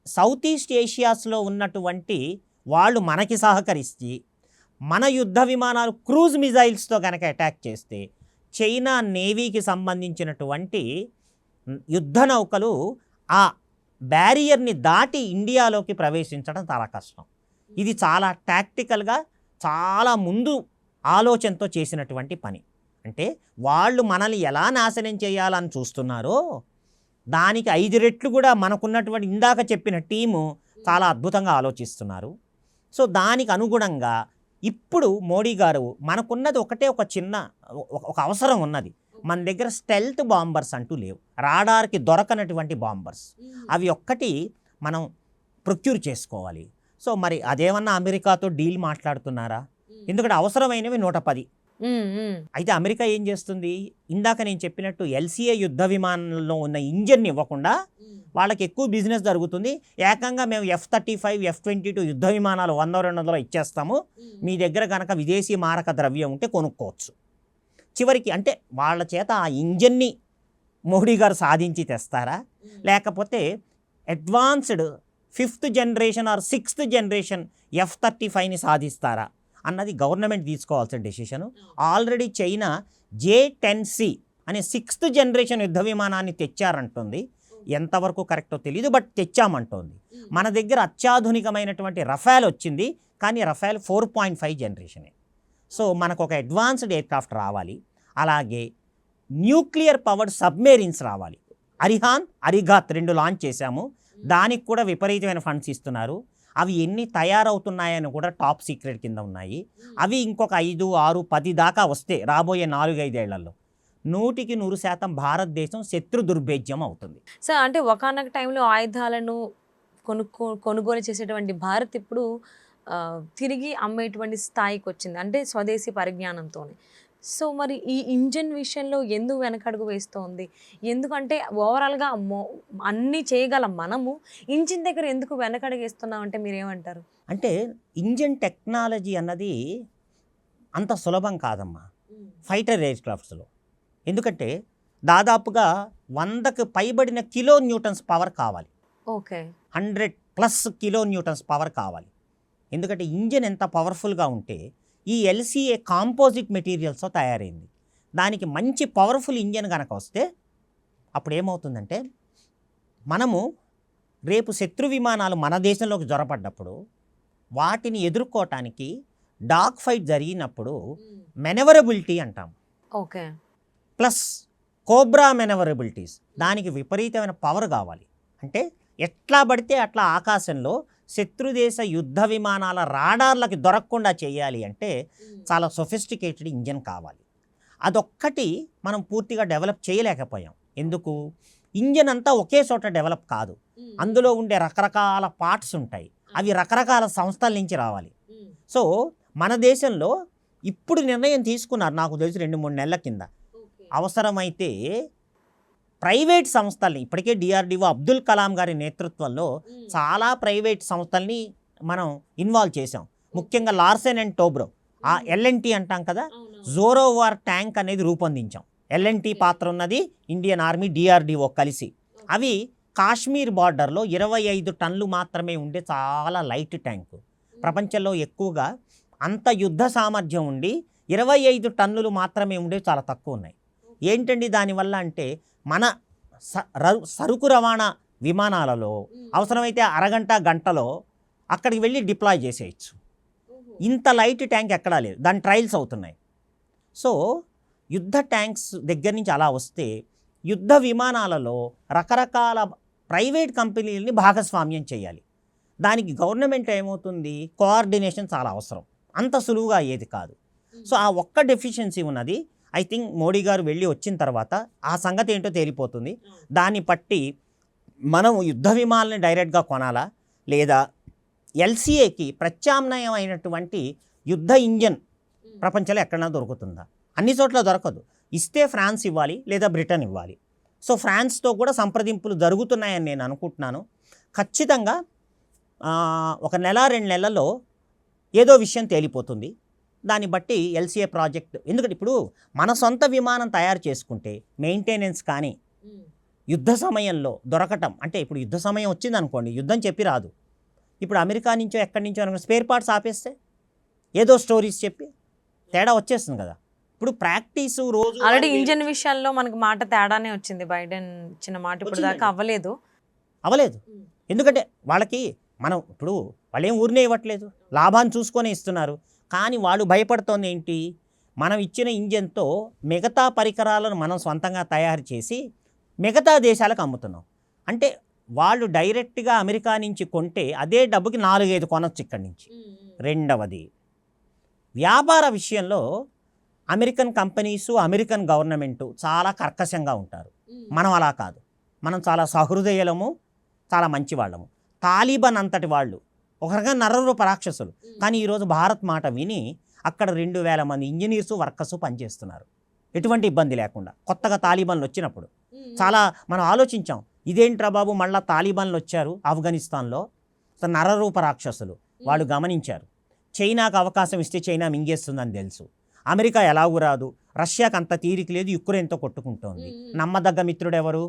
సౌత్ ఈస్ట్ ఏషియాస్లో ఉన్నటువంటి వాళ్ళు మనకి సహకరిస్తే, మన యుద్ధ విమానాలు క్రూజ్ మిజైల్స్తో కనుక అటాక్ చేస్తే చైనా నేవీకి సంబంధించినటువంటి యుద్ధ నౌకలు ఆ బ్యారియర్ని దాటి ఇండియాలోకి ప్రవేశించడం చాలా కష్టం. ఇది చాలా టాక్టికల్గా చాలా ముందు ఆలోచనతో చేసినటువంటి పని. అంటే వాళ్ళు మనల్ని ఎలా నాశనం చేయాలని చూస్తున్నారో దానికి 5 రెట్లు కూడా మనకున్నటువంటి ఇందాక చెప్పిన టీము చాలా అద్భుతంగా ఆలోచిస్తున్నారు. సో దానికి అనుగుణంగా ఇప్పుడు మోడీ గారు మనకున్నది ఒక చిన్న అవసరం ఉన్నది. మన దగ్గర స్టెల్త్ బాంబర్స్ అంటూ లేవు, రాడార్కి దొరకనటువంటి బాంబర్స్. అవి ఒక్కటి మనం ప్రొక్యూర్ చేసుకోవాలి. సో మరి అదేమన్నా అమెరికాతో డీల్ మాట్లాడుతున్నారా? ఎందుకంటే అవసరమైనవి 110. అయితే అమెరికా ఏం చేస్తుంది? ఇందాక నేను చెప్పినట్టు LCA యుద్ధ విమానంలో ఉన్న ఇంజన్ని ఇవ్వకుండా వాళ్ళకి ఎక్కువ బిజినెస్ జరుగుతుంది. ఏకంగా మేము F-35, F-22 యుద్ధ విమానాలు 100-200 ఇచ్చేస్తాము, మీ దగ్గర కనుక విదేశీ మారక ద్రవ్యం ఉంటే కొనుక్కోవచ్చు. చివరికి అంటే వాళ్ళ చేత ఆ ఇంజన్ని మోడీ గారు సాధించి తెస్తారా, లేకపోతే advanced 5th generation or 6th generation F-35ని సాధిస్తారా అన్నది గవర్నమెంట్ తీసుకోవాల్సిన డెసిషను. ఆల్రెడీ చైనా J-10C అనే 6th జనరేషన్ యుద్ధ విమానాన్ని తెచ్చారంటుంది. ఎంతవరకు కరెక్టో తెలియదు, బట్ తెచ్చామంటోంది. మన దగ్గర అత్యాధునికమైనటువంటి రఫాల్ వచ్చింది, కానీ రఫాల్ 4.5 జనరేషనే. సో మనకు ఒక అడ్వాన్స్డ్ ఎయిర్క్రాఫ్ట్ రావాలి. అలాగే న్యూక్లియర్ పవర్డ్ సబ్మెరీన్స్ రావాలి. అరిహాన్, అరిఘాత్ 2 లాంచ్ చేశాము, దానికి కూడా విపరీతమైన ఫండ్స్ ఇస్తున్నారు. అవి ఎన్ని తయారవుతున్నాయని కూడా టాప్ సీక్రెట్ కింద ఉన్నాయి. అవి ఇంకొక 5, 6, 10 దాకా వస్తే రాబోయే 4-5 ఏళ్లలో 100% భారతదేశం శత్రు దుర్భేద్యం అవుతుంది. సార్, అంటే ఒకానొక టైంలో ఆయుధాలను కొనుగోలు చేసేటువంటి భారత్ ఇప్పుడు తిరిగి అమ్మేటువంటి స్థాయికి వచ్చింది, అంటే స్వదేశీ పరిజ్ఞానంతోనే. సో మరి ఈ ఇంజన్ విషయంలో ఎందుకు వెనకడుగు వేస్తోంది? ఎందుకంటే ఓవరాల్గా అన్నీ చేయగలం మనము, ఇంజిన్ దగ్గర ఎందుకు వెనకడుగు వేస్తున్నాం అంటే మీరేమంటారు? అంటే ఇంజన్ టెక్నాలజీ అన్నది అంత సులభం కాదమ్మా ఫైటర్ ఎయిర్క్రాఫ్ట్స్లో. ఎందుకంటే దాదాపుగా 100కు పైబడిన కిలో న్యూటన్స్ పవర్ కావాలి. ఓకే, 100+ కిలో న్యూటన్స్ పవర్ కావాలి. ఎందుకంటే ఇంజన్ ఎంత పవర్ఫుల్గా ఉంటే ఈ LCA కాంపోజిట్ మెటీరియల్స్తో తయారైంది. దానికి మంచి పవర్ఫుల్ ఇంజన్ కనుక వస్తే అప్పుడు ఏమవుతుందంటే, మనము రేపు శత్రు విమానాలు మన దేశంలోకి జొరపడ్డప్పుడు వాటిని ఎదుర్కోవటానికి డాగ్ ఫైట్ జరిగినప్పుడు మెనవరబిలిటీ అంటాం. ఓకే, ప్లస్ కోబ్రా మెనవరబిలిటీస్, దానికి విపరీతమైన పవర్ కావాలి. అంటే ఎట్లా పడితే అట్లా ఆకాశంలో శత్రుదేశ యుద్ధ విమానాల రాడార్లకి దొరకకుండా చేయాలి అంటే చాలా సొఫిస్టికేటెడ్ ఇంజన్ కావాలి. అదొక్కటి మనం పూర్తిగా డెవలప్ చేయలేకపోయాం. ఎందుకు? ఇంజన్ అంతా ఒకే చోట డెవలప్ కాదు, అందులో ఉండే రకరకాల పార్ట్స్ ఉంటాయి, అవి రకరకాల సంస్థల నుంచి రావాలి. సో మన దేశంలో ఇప్పుడు నిర్ణయం తీసుకున్నారు, నాకు తెలిసి 2-3 నెలల కింద, అవసరమైతే ప్రైవేట్ సంస్థల్ని, ఇప్పటికే DRDO అబ్దుల్ కలాం గారి నేతృత్వంలో చాలా ప్రైవేట్ సంస్థల్ని మనం ఇన్వాల్వ్ చేసాం. ముఖ్యంగా లార్సెన్ అండ్ టోబ్రో, ఆ LNT అంటాం కదా, జోరోవార్ ట్యాంక్ అనేది రూపొందించాం. LNT పాత్ర ఉన్నది, ఇండియన్ ఆర్మీ, DRDO కలిసి. అవి కాశ్మీర్ బార్డర్లో 25 టన్నులు మాత్రమే ఉండే చాలా లైట్ ట్యాంకు. ప్రపంచంలో ఎక్కువగా అంత యుద్ధ సామర్థ్యం ఉండి 25 టన్నులు మాత్రమే ఉండేవి, చాలా తక్కువ ఉన్నాయి. ఏంటండి దానివల్ల అంటే మన సరుకు రవాణా విమానాలలో అవసరమైతే అరగంట గంటలో అక్కడికి వెళ్ళి డిప్లాయ్ చేసేయచ్చు. ఇంత లైట్ ట్యాంక్ ఎక్కడా లేదు, దాని ట్రయల్స్ అవుతున్నాయి. సో యుద్ధ ట్యాంక్స్ దగ్గర నుంచి అలా వస్తే యుద్ధ విమానాలలో రకరకాల ప్రైవేట్ కంపెనీలని భాగస్వామ్యం చేయాలి. దానికి గవర్నమెంట్ ఏమవుతుంది, కోఆర్డినేషన్ చాలా అవసరం, అంత సులువుగా అయ్యేది కాదు. సో ఆ ఒక్క డెఫిషియన్సీ ఉన్నది. ఐ థింక్ మోడీ గారు వెళ్ళి వచ్చిన తర్వాత ఆ సంగతి ఏంటో తేలిపోతుంది. దాన్ని బట్టి మనం యుద్ధ విమానాలను డైరెక్ట్గా కొనాలా, లేదా ఎల్సీఏకి ప్రత్యామ్నాయం అయినటువంటి యుద్ధ ఇంజన్ ప్రపంచంలో ఎక్కడైనా దొరుకుతుందా? అన్ని చోట్ల దొరకదు. ఇస్తే ఫ్రాన్స్ ఇవ్వాలి, లేదా బ్రిటన్ ఇవ్వాలి. సో ఫ్రాన్స్తో కూడా సంప్రదింపులు జరుగుతున్నాయని నేను అనుకుంటున్నాను. ఖచ్చితంగా ఒక నెల 2 నెలల్లో ఏదో విషయం తేలిపోతుంది. దాన్ని బట్టి ఎల్సీఏ ప్రాజెక్ట్, ఎందుకంటే ఇప్పుడు మన సొంత విమానం తయారు చేసుకుంటే మెయింటెనెన్స్ కానీ యుద్ధ సమయంలో దొరకటం, అంటే ఇప్పుడు యుద్ధ సమయం వచ్చింది అనుకోండి, యుద్ధం చెప్పి రాదు. ఇప్పుడు అమెరికా నుంచో ఎక్కడి నుంచో అనుకో స్పేర్ పార్ట్స్ ఆపేస్తే ఏదో స్టోరీస్ చెప్పి తేడా వచ్చేస్తుంది కదా. ఇప్పుడు ప్రాక్టీసు రోజు ఆల్రెడీ ఇంజన్ విషయాల్లో మనకు మాట తేడానే వచ్చింది. బైడెన్ ఇచ్చిన మాట ఇప్పుడు దాకా అవ్వలేదు. ఎందుకంటే వాళ్ళకి మనం ఇప్పుడు వాళ్ళేం ఊరినే ఇవ్వట్లేదు, లాభాన్ని చూసుకొని ఇస్తున్నారు. కానీ వాళ్ళు భయపడుతోంది ఏంటి, మనం ఇచ్చిన ఇంజన్తో మిగతా పరికరాలను మనం సొంతంగా తయారు చేసి మిగతా దేశాలకు అమ్ముతున్నాం. అంటే వాళ్ళు డైరెక్ట్గా అమెరికా నుంచి కొంటే అదే డబ్బుకి 4-5 కొనొచ్చు ఇక్కడి నుంచి. రెండవది, వ్యాపార విషయంలో అమెరికన్ కంపెనీసు, అమెరికన్ గవర్నమెంటు చాలా కర్కశంగా ఉంటారు. మనం అలా కాదు, మనం చాలా సహృదయులము, చాలా మంచివాళ్ళము. తాలిబాన్ అంతటి వాళ్ళు ఒక రకంగా నరరూప రాక్షసులు, కానీ ఈరోజు భారత్ మాట విని అక్కడ 2000 మంది ఇంజనీర్సు, వర్కర్సు పనిచేస్తున్నారు ఎటువంటి ఇబ్బంది లేకుండా. కొత్తగా తాలిబాన్లు వచ్చినప్పుడు చాలా మనం ఆలోచించాం, ఇదేంట్రా బాబు మళ్ళీ తాలిబాన్లు వచ్చారు ఆఫ్ఘనిస్తాన్లో, నరరూప రాక్షసులు. వాళ్ళు గమనించారు, చైనాకు అవకాశం ఇస్తే చైనా మింగేస్తుందని తెలుసు. అమెరికా ఎలాగూ రాదు, రష్యాకు అంత తీరిక లేదు, యుక్రెయిన్తో కొట్టుకుంటోంది. నమ్మదగ్గ మిత్రుడు ఎవరు?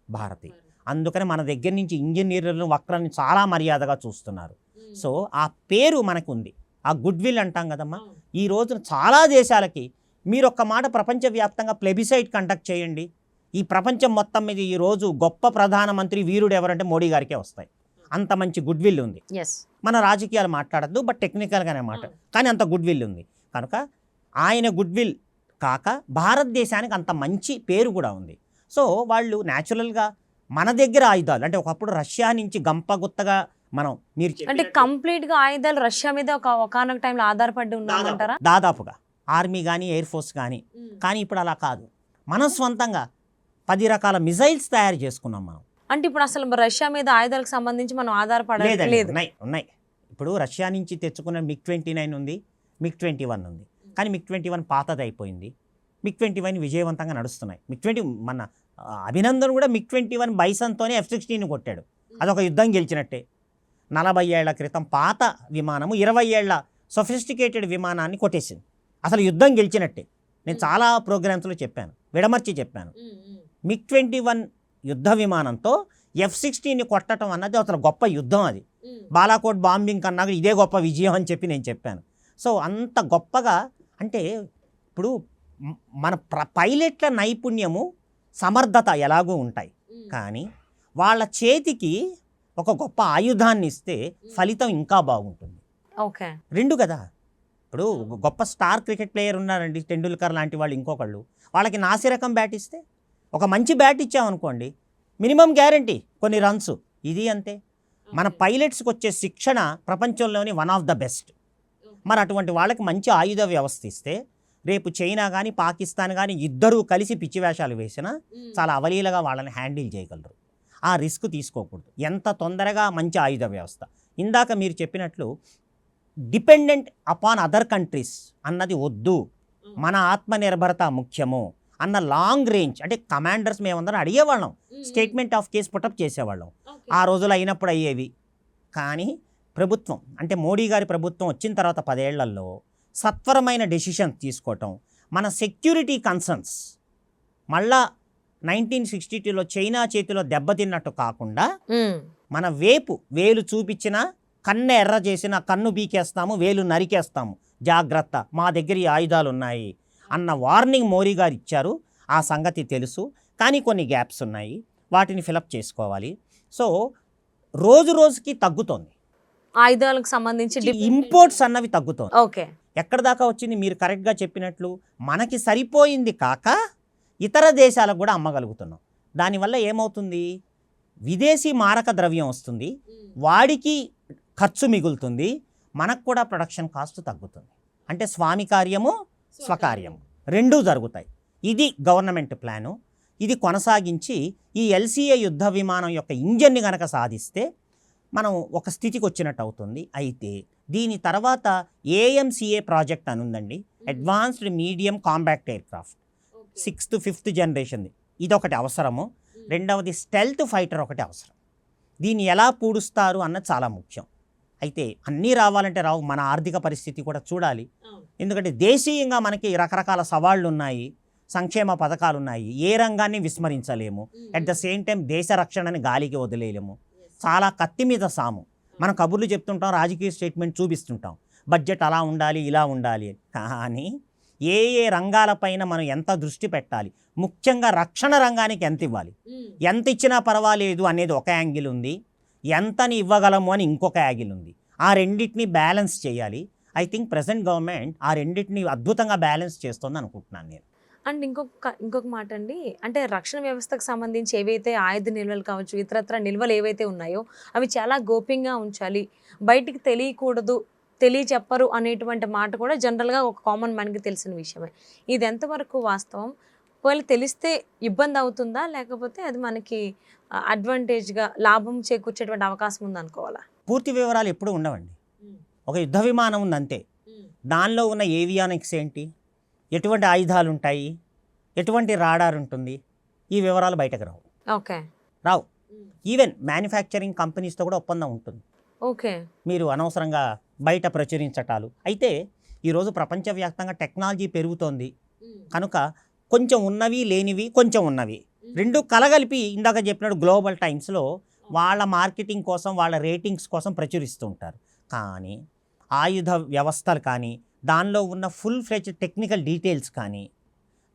భారతి. అందుకని మన దగ్గర నుంచి ఇంజనీర్లను, వక్రాన్ని చాలా మర్యాదగా చూస్తున్నారు. సో ఆ పేరు మనకు ఉంది, ఆ గుడ్ విల్ అంటాం కదమ్మా. ఈ రోజున చాలా దేశాలకి మీరు ఒక్క మాట ప్రపంచవ్యాప్తంగా ప్లెబిసైట్ కండక్ట్ చేయండి, ఈ ప్రపంచం మొత్తం మీద ఈరోజు గొప్ప ప్రధానమంత్రి వీరుడు ఎవరంటే మోడీ గారికే వస్తాయి. అంత మంచి గుడ్ విల్ ఉంది. మన రాజకీయాలు మాట్లాడద్దు, బట్ టెక్నికల్గానే మాట్లాడు, కానీ అంత గుడ్ విల్ ఉంది. కనుక ఆయన గుడ్ విల్ కాక భారతదేశానికి అంత మంచి పేరు కూడా ఉంది. సో వాళ్ళు న్యాచురల్గా మన దగ్గర ఆయుధాలు, అంటే ఒకప్పుడు రష్యా నుంచి గంపగుత్తగా మనం, మీరు అంటే కంప్లీట్ గా ఆయుధాలు రష్యా మీద ఒకనొక టైంలో ఆధారపడి ఉన్నామంటారా? దాదాపుగా ఆర్మీ కానీ, ఎయిర్ ఫోర్స్ కానీ. కానీ ఇప్పుడు అలా కాదు, మనం స్వంతంగా 10 రకాల మిజైల్స్ తయారు చేసుకున్నాం మనం. అంటే ఇప్పుడు అసలు రష్యా మీద ఆయుధాలకు సంబంధించి మనం ఆధారపడలేదు. ఉన్నాయి. ఇప్పుడు రష్యా నుంచి తెచ్చుకున్న MiG-29 ఉంది, MiG-21 ఉంది. కానీ MiG-21 పాతది అయిపోయింది. MiG-21 విజయవంతంగా నడుస్తున్నాయి. MiG-20 మన అభినందన్ కూడా MiG-21 బైసన్తోనే F-16 కొట్టాడు. అదొక యుద్ధం గెలిచినట్టే. 40 ఏళ్ల క్రితం పాత విమానము 20 ఏళ్ల సొఫిస్టికేటెడ్ విమానాన్ని కొట్టేసింది. అసలు యుద్ధం గెలిచినట్టే. నేను చాలా ప్రోగ్రామ్స్లో చెప్పాను, విడమర్చి చెప్పాను. MiG-21 యుద్ధ విమానంతో F-16 కొట్టడం అన్నది అసలు గొప్ప యుద్ధం. అది బాలాకోట్ బాంబింగ్ కన్నా ఇదే గొప్ప విజయం అని చెప్పి నేను చెప్పాను. సో అంత గొప్పగా, అంటే ఇప్పుడు మన పైలట్ల నైపుణ్యము, సమర్థత ఎలాగూ ఉంటాయి, కానీ వాళ్ళ చేతికి ఒక గొప్ప ఆయుధాన్ని ఇస్తే ఫలితం ఇంకా బాగుంటుంది. ఓకే, రెండు కదా. ఇప్పుడు గొప్ప స్టార్ క్రికెట్ ప్లేయర్ ఉన్నారండి, టెండూల్కర్ లాంటి వాళ్ళు, ఇంకొకళ్ళు, వాళ్ళకి నాసిరకం బ్యాట్ ఇస్తే, ఒక మంచి బ్యాట్ ఇచ్చామనుకోండి, మినిమం గ్యారంటీ కొన్ని రన్స్. ఇది అంతే. మన పైలట్స్కి వచ్చే శిక్షణ ప్రపంచంలోని వన్ ఆఫ్ ద బెస్ట్. మరి అటువంటి వాళ్ళకి మంచి ఆయుధ వ్యవస్థ ఇస్తే రేపు చైనా కానీ, పాకిస్తాన్ కానీ ఇద్దరూ కలిసి పిచ్చివేషాలు వేసినా చాలా అవలీలగా వాళ్ళని హ్యాండిల్ చేయగలరు. ఆ రిస్క్ తీసుకోకూడదు. ఎంత తొందరగా మంచి ఆయుధ వ్యవస్థ. ఇందాక మీరు చెప్పినట్లు డిపెండెంట్ అపాన్ అదర్ కంట్రీస్ అన్నది వద్దు, మన ఆత్మనిర్భరత ముఖ్యము అన్న లాంగ్ రేంజ్, అంటే కమాండర్స్ మేమందరం అడిగేవాళ్ళం, స్టేట్మెంట్ ఆఫ్ కేస్ పుటప్ చేసేవాళ్ళం. ఆ రోజులు అయినప్పుడు అయ్యేవి. కానీ ప్రభుత్వం, అంటే మోడీ గారి ప్రభుత్వం వచ్చిన తర్వాత 10 ఏళ్లలో సత్వరమైన డెసిషన్ తీసుకోవటం, మన సెక్యూరిటీ కన్సర్న్స్ మళ్ళా 1962లో చైనా చేతిలో దెబ్బతిన్నట్టు కాకుండా, మన వేలు చూపించినా, కన్ను ఎర్ర చేసినా కన్ను బీకేస్తాము, వేలు నరికేస్తాము, జాగ్రత్త, మా దగ్గర ఈ ఆయుధాలు ఉన్నాయి అన్న వార్నింగ్ మోడీ గారు ఇచ్చారు. ఆ సంగతి తెలుసు, కానీ కొన్ని గ్యాప్స్ ఉన్నాయి, వాటిని ఫిలప్ చేసుకోవాలి. సో రోజు రోజుకి తగ్గుతోంది, ఆయుధాలకు సంబంధించి ఇంపోర్ట్స్ అన్నవి తగ్గుతోంది. ఓకే, ఎక్కడ దాకా వచ్చింది? మీరు కరెక్ట్గా చెప్పినట్లు మనకి సరిపోయింది కాక ఇతర దేశాలకు కూడా అమ్మగలుగుతున్నాం. దానివల్ల ఏమవుతుంది? విదేశీ మారక ద్రవ్యం వస్తుంది, వాడికి ఖర్చు మిగులుతుంది, మనకు కూడా ప్రొడక్షన్ కాస్ట్ తగ్గుతుంది. అంటే స్వామి కార్యము స్వకార్యము రెండూ జరుగుతాయి. ఇది గవర్నమెంట్ ప్లాను. ఇది కొనసాగించి ఈ ఎల్సిఏ యుద్ధ విమానం యొక్క ఇంజన్ని గనక సాధిస్తే మనం ఒక స్థితికి వచ్చినట్టు అవుతుంది. అయితే దీని తర్వాత ఏఎంసిఏ ప్రాజెక్ట్ అని ఉందండి, advanced medium combat aircraft, 6th 5th జనరేషన్ది. ఇదొకటి అవసరము. రెండవది స్టెల్త్ ఫైటర్ ఒకటి అవసరం. దీన్ని ఎలా పూడుస్తారు అన్నది చాలా ముఖ్యం. అయితే అన్నీ రావాలంటే రావు, మన ఆర్థిక పరిస్థితి కూడా చూడాలి. ఎందుకంటే దేశీయంగా మనకి రకరకాల సవాళ్ళు ఉన్నాయి, సంక్షేమ పథకాలు ఉన్నాయి, ఏ రంగాన్ని విస్మరించలేము. అట్ ద సేమ్ టైం దేశ రక్షణని గాలికి వదిలేయలేము. చాలా కత్తి మీద సాము. మనం కబుర్లు చెప్తుంటాం, రాజకీయ స్టేట్మెంట్ చూపిస్తుంటాం, బడ్జెట్ అలా ఉండాలి ఇలా ఉండాలి. కానీ ఏ ఏ రంగాలపైన మనం ఎంత దృష్టి పెట్టాలి, ముఖ్యంగా రక్షణ రంగానికి ఎంత ఇవ్వాలి, ఎంత ఇచ్చినా పర్వాలేదు అనేది ఒక యాంగిల్ ఉంది, ఎంతని ఇవ్వగలము అని ఇంకొక యాంగిల్ ఉంది. ఆ రెండింటిని బ్యాలెన్స్ చేయాలి. ఐ థింక్ ప్రెసెంట్ గవర్నమెంట్ ఆ రెండింటిని అద్భుతంగా బ్యాలెన్స్ చేస్తుంది అనుకుంటున్నాను నేను. అండ్ ఇంకొక మాట అండి, అంటే రక్షణ వ్యవస్థకు సంబంధించి ఏవైతే ఆయుధ నిల్వలు కావచ్చు, ఇతరత్ర నిల్వలు ఏవైతే ఉన్నాయో అవి చాలా గోప్యంగా ఉంచాలి, బయటికి తెలియచెప్పరు అనేటువంటి మాట కూడా జనరల్గా ఒక కామన్ మ్యాన్కి తెలిసిన విషయమే. ఇది ఎంతవరకు వాస్తవం? ఒకవేళ తెలిస్తే ఇబ్బంది అవుతుందా, లేకపోతే అది మనకి అడ్వాంటేజ్గా లాభం చేకూర్చేటువంటి అవకాశం ఉందనుకోవాలా? పూర్తి వివరాలు ఎప్పుడు ఉండవండి. ఒక యుద్ధ విమానం ఉంది అంతే, దానిలో ఉన్న ఏవియానిక్స్ ఏంటి, ఎటువంటి ఆయుధాలు ఉంటాయి, ఎటువంటి రాడార్ ఉంటుంది, ఈ వివరాలు బయటకు రావు. ఓకే, రావు. ఈవెన్ మ్యానుఫ్యాక్చరింగ్ కంపెనీస్తో కూడా ఒప్పందం ఉంటుంది. ఓకే, మీరు అనవసరంగా బయట ప్రచురించటాలు. అయితే ఈరోజు ప్రపంచవ్యాప్తంగా టెక్నాలజీ పెరుగుతోంది కనుక కొంచెం ఉన్నవి లేనివి, కొంచెం ఉన్నవి రెండు కలగలిపి ఇందాక చెప్పినట్టు గ్లోబల్ టైమ్స్లో వాళ్ళ మార్కెటింగ్ కోసం, వాళ్ళ రేటింగ్స్ కోసం ప్రచురిస్తూ ఉంటారు. కానీ ఆయుధ వ్యవస్థలు కానీ, దానిలో ఉన్న ఫుల్ ఫ్లెడ్జ్ టెక్నికల్ డీటెయిల్స్ కానీ,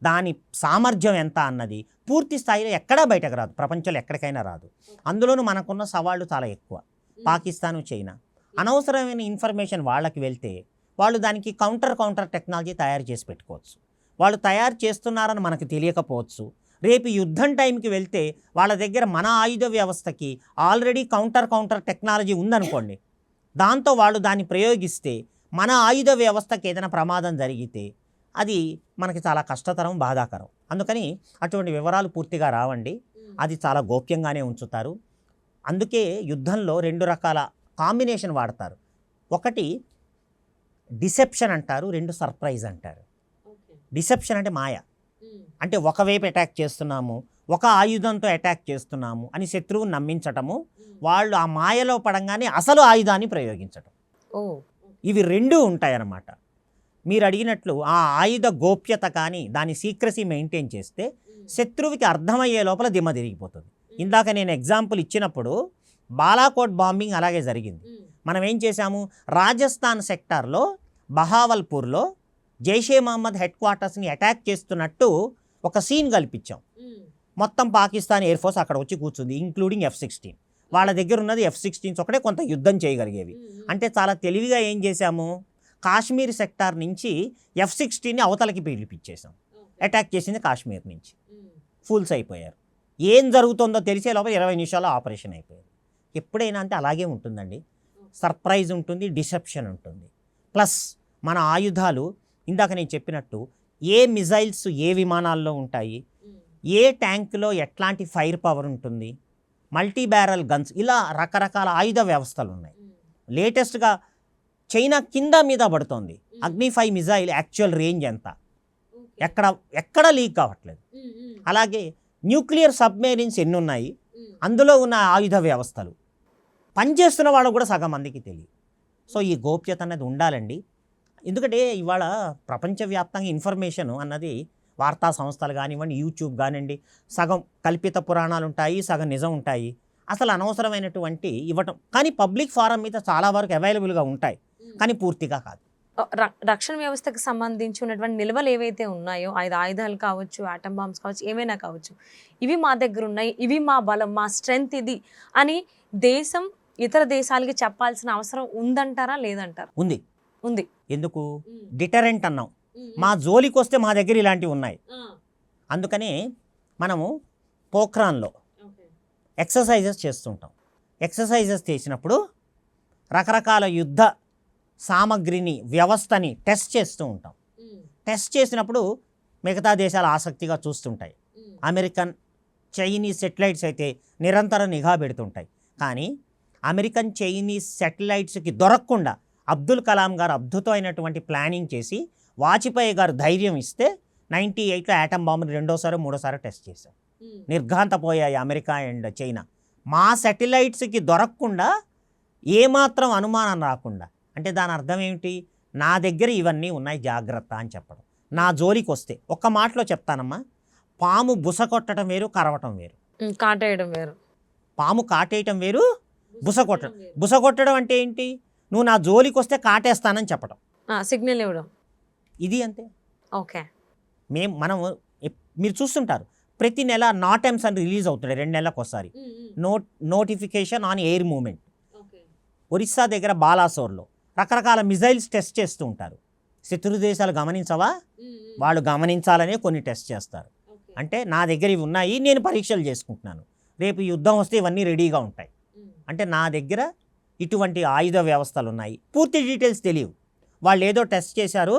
దాని సామర్థ్యం ఎంత అన్నది పూర్తి స్థాయిలో ఎక్కడా బయటకు రాదు, ప్రపంచంలో ఎక్కడికైనా రాదు. అందులోనూ మనకున్న సవాళ్ళు చాలా ఎక్కువ. పాకిస్తాను, చైనా అనవసరమైన ఇన్ఫర్మేషన్ వాళ్ళకి వెళ్తే వాళ్ళు దానికి కౌంటర్ టెక్నాలజీ తయారు చేసి పెట్టుకోవచ్చు. వాళ్ళు తయారు చేస్తున్నారని మనకు తెలియకపోవచ్చు. రేపు యుద్ధం టైంకి వెళ్తే వాళ్ళ దగ్గర మన ఆయుధ వ్యవస్థకి ఆల్రెడీ కౌంటర్ టెక్నాలజీ ఉందనుకోండి, దాంతో వాళ్ళు దాన్ని ప్రయోగిస్తే మన ఆయుధ వ్యవస్థకి ఏదైనా ప్రమాదం జరిగితే అది మనకి చాలా కష్టతరం, బాధాకరం. అందుకని అటువంటి వివరాలు పూర్తిగా రావండి, అది చాలా గోప్యంగానే ఉంచుతారు. అందుకే యుద్ధంలో రెండు రకాల కాంబినేషన్ వాడతారు. ఒకటి డిసెప్షన్ అంటారు, రెండు సర్ప్రైజ్ అంటారు. డిసెప్షన్ అంటే మాయ, అంటే ఒకవైపు అటాక్ చేస్తున్నాము, ఒక ఆయుధంతో అటాక్ చేస్తున్నాము అని శత్రువుని నమ్మించటము, వాళ్ళు ఆ మాయలో పడంగానే అసలు ఆయుధాన్ని ప్రయోగించటం. ఇవి రెండూ ఉంటాయన్నమాట. మీరు అడిగినట్లు ఆ ఆయుధ గోప్యత కానీ దాని సీక్రసీ మెయింటైన్ చేస్తే శత్రువుకి అర్థమయ్యే లోపల దిమ్మ తిరిగిపోతుంది. ఇందాక నేను ఎగ్జాంపుల్ ఇచ్చినప్పుడు బాలాకోట్ బాంబింగ్ అలాగే జరిగింది. మనం ఏం చేశాము, రాజస్థాన్ సెక్టార్లో బహావల్పూర్లో జైషే మహమ్మద్ హెడ్ క్వార్టర్స్ని అటాక్ చేస్తున్నట్టు ఒక సీన్ కల్పించాం. మొత్తం పాకిస్తాన్ ఎయిర్ ఫోర్స్ అక్కడ వచ్చి కూర్చుంది, ఇంక్లూడింగ్ F-16. వాళ్ళ దగ్గర ఉన్నది F-16s ఒకటే కొంత యుద్ధం చేయగలిగేవి. అంటే చాలా తెలివిగా ఏం చేశాము, కాశ్మీర్ సెక్టార్ నుంచి F-16ని అవతలకి పిలిపించేసాం. అటాక్ చేసింది కాశ్మీర్ నుంచి. ఫూల్స్ అయిపోయారు. ఏం జరుగుతుందో తెలిసే లోపల 20 నిమిషాల్లో ఆపరేషన్ అయిపోయారు. ఎప్పుడైనా అంటే అలాగే ఉంటుందండి, సర్ప్రైజ్ ఉంటుంది, డిసెప్షన్ ఉంటుంది. ప్లస్ మన ఆయుధాలు ఇందాక నేను చెప్పినట్టు ఏ మిజైల్స్ ఏ విమానాల్లో ఉంటాయి, ఏ ట్యాంకులో ఎట్లాంటి ఫైర్ పవర్ ఉంటుంది, మల్టీ బ్యారల్ గన్స్, ఇలా రకరకాల ఆయుధ వ్యవస్థలు ఉన్నాయి. లేటెస్ట్గా చైనా కింద మీద పడుతోంది అగ్ని-5 మిజైల్ యాక్చువల్ రేంజ్ ఎంత, ఎక్కడ లీక్ కావట్లేదు. అలాగే న్యూక్లియర్ సబ్మెరీన్స్ ఎన్ని ఉన్నాయి, అందులో ఉన్న ఆయుధ వ్యవస్థలు పనిచేస్తున్న వాళ్ళు కూడా సగం మందికి తెలియదు. సో ఈ గోప్యత అనేది ఉండాలండి. ఎందుకంటే ఇవాళ ప్రపంచవ్యాప్తంగా ఇన్ఫర్మేషన్ అన్నది వార్తా సంస్థలు కానివ్వండి, యూట్యూబ్ కానివ్వండి, సగం కల్పిత పురాణాలు ఉంటాయి, సగం నిజం ఉంటాయి. అసలు అనవసరమైనటువంటి ఇవ్వటం, కానీ పబ్లిక్ ఫారం మీద చాలా వరకు అవైలబుల్గా ఉంటాయి, కానీ పూర్తిగా కాదు. రక్షణ వ్యవస్థకు సంబంధించి ఉన్నటువంటి నిల్వలు ఏవైతే ఉన్నాయో ఆయుధాలు కావచ్చు, ఆటం బాంబ్స్ కావచ్చు, ఏమైనా కావచ్చు, ఇవి మా దగ్గర ఉన్నాయి, ఇవి మా బలం, మా స్ట్రెంగ్త్ ఇది అని దేశం ఇతర దేశాలకి చెప్పాల్సిన అవసరం ఉందంటారా లేదంటారా? ఉంది. ఉంది. ఎందుకు? డిటరెంట్ అన్నాం. మా జోలికి వస్తే మా దగ్గర ఇలాంటివి ఉన్నాయి. అందుకనే మనము పోఖ్రాన్లో ఎక్సర్సైజెస్ చేస్తుంటాం. ఎక్సర్సైజెస్ చేసినప్పుడు రకరకాల యుద్ధ సామగ్రిని, వ్యవస్థని టెస్ట్ చేస్తూ ఉంటాం. టెస్ట్ చేసినప్పుడు మిగతా దేశాలు ఆసక్తిగా చూస్తుంటాయి. అమెరికన్, చైనీస్ సెటిలైట్స్ అయితే నిరంతరం నిఘా పెడుతుంటాయి. కానీ అమెరికన్, చైనీస్ సెటిలైట్స్కి దొరకకుండా అబ్దుల్ కలాం గారు అద్భుతమైనటువంటి ప్లానింగ్ చేసి వాజ్పేయి గారు ధైర్యం ఇస్తే 98లో యాటమ్ బాంబుని రెండోసారి మూడోసారి టెస్ట్ చేశాం. నిర్ఘాంతపోయాయి అమెరికా అండ్ చైనా. మా సెటిలైట్స్కి దొరకకుండా ఏమాత్రం అనుమానం రాకుండా. అంటే దాని అర్థం ఏమిటి? నా దగ్గర ఇవన్నీ ఉన్నాయి, జాగ్రత్త అని చెప్పడం. నా జోలికి వస్తే ఒక్క మాటలో చెప్తానమ్మా, పాము బుస కొట్టడం వేరు, కరవటం వేరు. కాటేయడం వేరు. పాము కాటేయటం వేరు, బుస కొట్టడం. బుస కొట్టడం అంటే ఏంటి? నువ్వు నా జోలికి వస్తే కాటేస్తానని చెప్పడం, సిగ్నల్ ఇవ్వడం. ఇది అంతే. ఓకే. మనం మీరు చూస్తుంటారు ప్రతి నెల నాటెమ్స్ అని రిలీజ్ అవుతున్నాయి 2 నెలలకు ఒకసారి. Notification on air moment. Orissa దగ్గర బాలాసోర్లో రకరకాల మిజైల్స్ టెస్ట్ చేస్తూ ఉంటారు. శత్రు దేశాలు గమనించవా? వాళ్ళు గమనించాలనే కొన్ని టెస్ట్ చేస్తారు. అంటే నా దగ్గర ఇవి ఉన్నాయి, నేను పరీక్షలు చేసుకుంటున్నాను, రేపు యుద్ధం వస్తే ఇవన్నీ రెడీగా ఉంటాయి. అంటే నా దగ్గర ఇటువంటి ఆయుధ వ్యవస్థలు ఉన్నాయి. పూర్తి డీటెయిల్స్ తెలియవు. వాళ్ళు ఏదో టెస్ట్ చేశారు,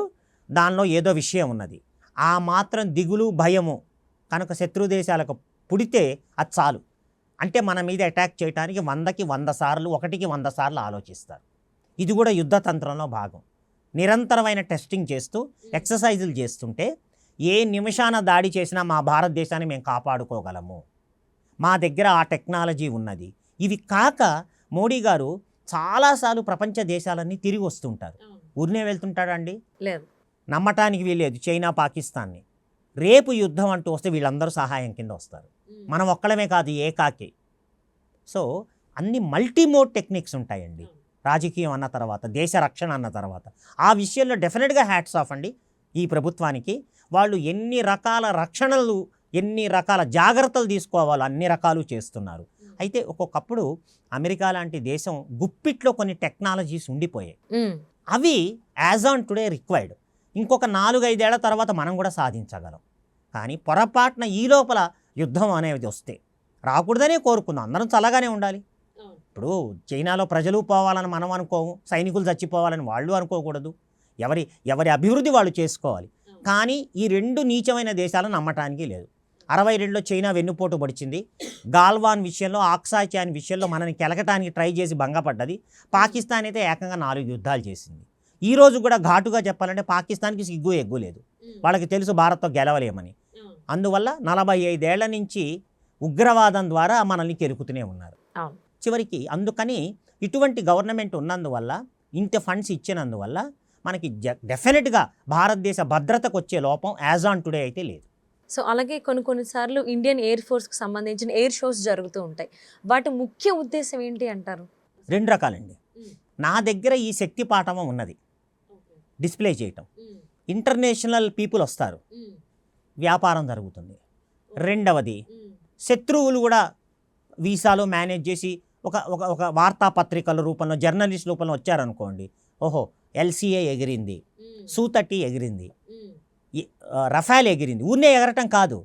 దానిలో ఏదో విషయం ఉన్నది. ఆ మాత్రం దిగులు, భయము కనుక శత్రు దేశాలకు పుడితే అది చాలు. అంటే మన మీద అటాక్ చేయడానికి 100కి 100 సార్లు, 1కి 100 సార్లు ఆలోచిస్తారు. ఇది కూడా యుద్ధ తంత్రంలో భాగం. నిరంతరమైన టెస్టింగ్ చేస్తూ ఎక్సర్సైజులు చేస్తుంటే ఏ నిమిషాన దాడి చేసినా మా భారతదేశాన్ని మేము కాపాడుకోగలము. మా దగ్గర ఆ టెక్నాలజీ ఉన్నది. ఇవి కాక మోడీ గారు చాలాసార్లు ప్రపంచ దేశాలన్నీ తిరిగి వస్తుంటారు. ఊరినే వెళ్తుంటాడండి? లేదు. నమ్మటానికి వీలేదు చైనా, పాకిస్తాన్ని. రేపు యుద్ధం అంటూ వస్తే వీళ్ళందరూ సహాయం కింద వస్తారు. మనం ఒక్కడమే కాదు, ఏకాకి. సో అన్ని మల్టీమోడ్ టెక్నిక్స్ ఉంటాయండి రాజకీయం అన్న తర్వాత, దేశ రక్షణ అన్న తర్వాత. ఆ విషయంలో డెఫినెట్గా హ్యాట్స్ ఆఫ్ అండి ఈ ప్రభుత్వానికి. వాళ్ళు ఎన్ని రకాల రక్షణలు, ఎన్ని రకాల జాగ్రత్తలు తీసుకోవాలో అన్ని రకాలు చేస్తున్నారు. అయితే ఒక్కొక్కప్పుడు అమెరికా లాంటి దేశం గుప్పిట్లో కొన్ని టెక్నాలజీస్ ఉండిపోయాయి. అవి యాజ్ ఆన్ టుడే రిక్వైర్డ్. ఇంకొక 4-5 ఏళ్ల తర్వాత మనం కూడా సాధించగలం. కానీ పొరపాటున ఈ లోపల యుద్ధం అనేది వస్తే రాకూడదనే కోరుకుందాం. అందరం చల్లగానే ఉండాలి. ఇప్పుడు చైనాలో ప్రజలు పోవాలని మనం అనుకోము, సైనికులు చచ్చిపోవాలని వాళ్ళు అనుకోకూడదు. ఎవరి అభివృద్ధి వాళ్ళు చేసుకోవాలి. కానీ ఈ 2 నీచమైన దేశాలను నమ్మటానికి లేదు. 62లో చైనా వెన్నుపోటు పడిచింది. గాల్వాన్ విషయంలో, ఆక్సాయ్ చాన్ విషయంలో మనని కెలకటానికి ట్రై చేసి భంగపడ్డది. పాకిస్తాన్ అయితే ఏకంగా 4 యుద్ధాలు చేసింది. ఈ రోజు కూడా ఘాటుగా చెప్పాలంటే పాకిస్తాన్కి సిగ్గు ఎగ్గు లేదు. వాళ్ళకి తెలుసు భారత్తో గెలవలేమని. అందువల్ల 45 ఏళ్ల నుంచి ఉగ్రవాదం ద్వారా మనల్ని కెరుకుతూనే ఉన్నారు. చివరికి అందుకని ఇటువంటి గవర్నమెంట్ ఉన్నందువల్ల, ఇంత ఫండ్స్ ఇచ్చినందువల్ల మనకి డెఫినెట్గా భారతదేశ భద్రతకు వచ్చే లోపం యాజ్ ఆన్ టుడే అయితే లేదు. సో అలాగే కొన్నిసార్లు ఇండియన్ ఎయిర్ ఫోర్స్కి సంబంధించిన ఎయిర్ షోస్ జరుగుతూ ఉంటాయి. వాటి ముఖ్య ఉద్దేశం ఏంటి అంటారు? 2 రకాలండి. నా దగ్గర ఈ శక్తి పాఠవం ఉన్నది, డిస్ప్లే చేయటం. ఇంటర్నేషనల్ పీపుల్ వస్తారు, వ్యాపారం జరుగుతుంది. రెండవది, శత్రువులు కూడా వీసాలు మేనేజ్ చేసి ఒక వార్తాపత్రికల రూపంలో, జర్నలిస్ట్ రూపంలో వచ్చారనుకోండి, ఓహో LCA ఎగిరింది, Su-30 ఎగిరింది, రఫాల్ ఎగిరింది. ఊరినే ఎగరటం కాదు,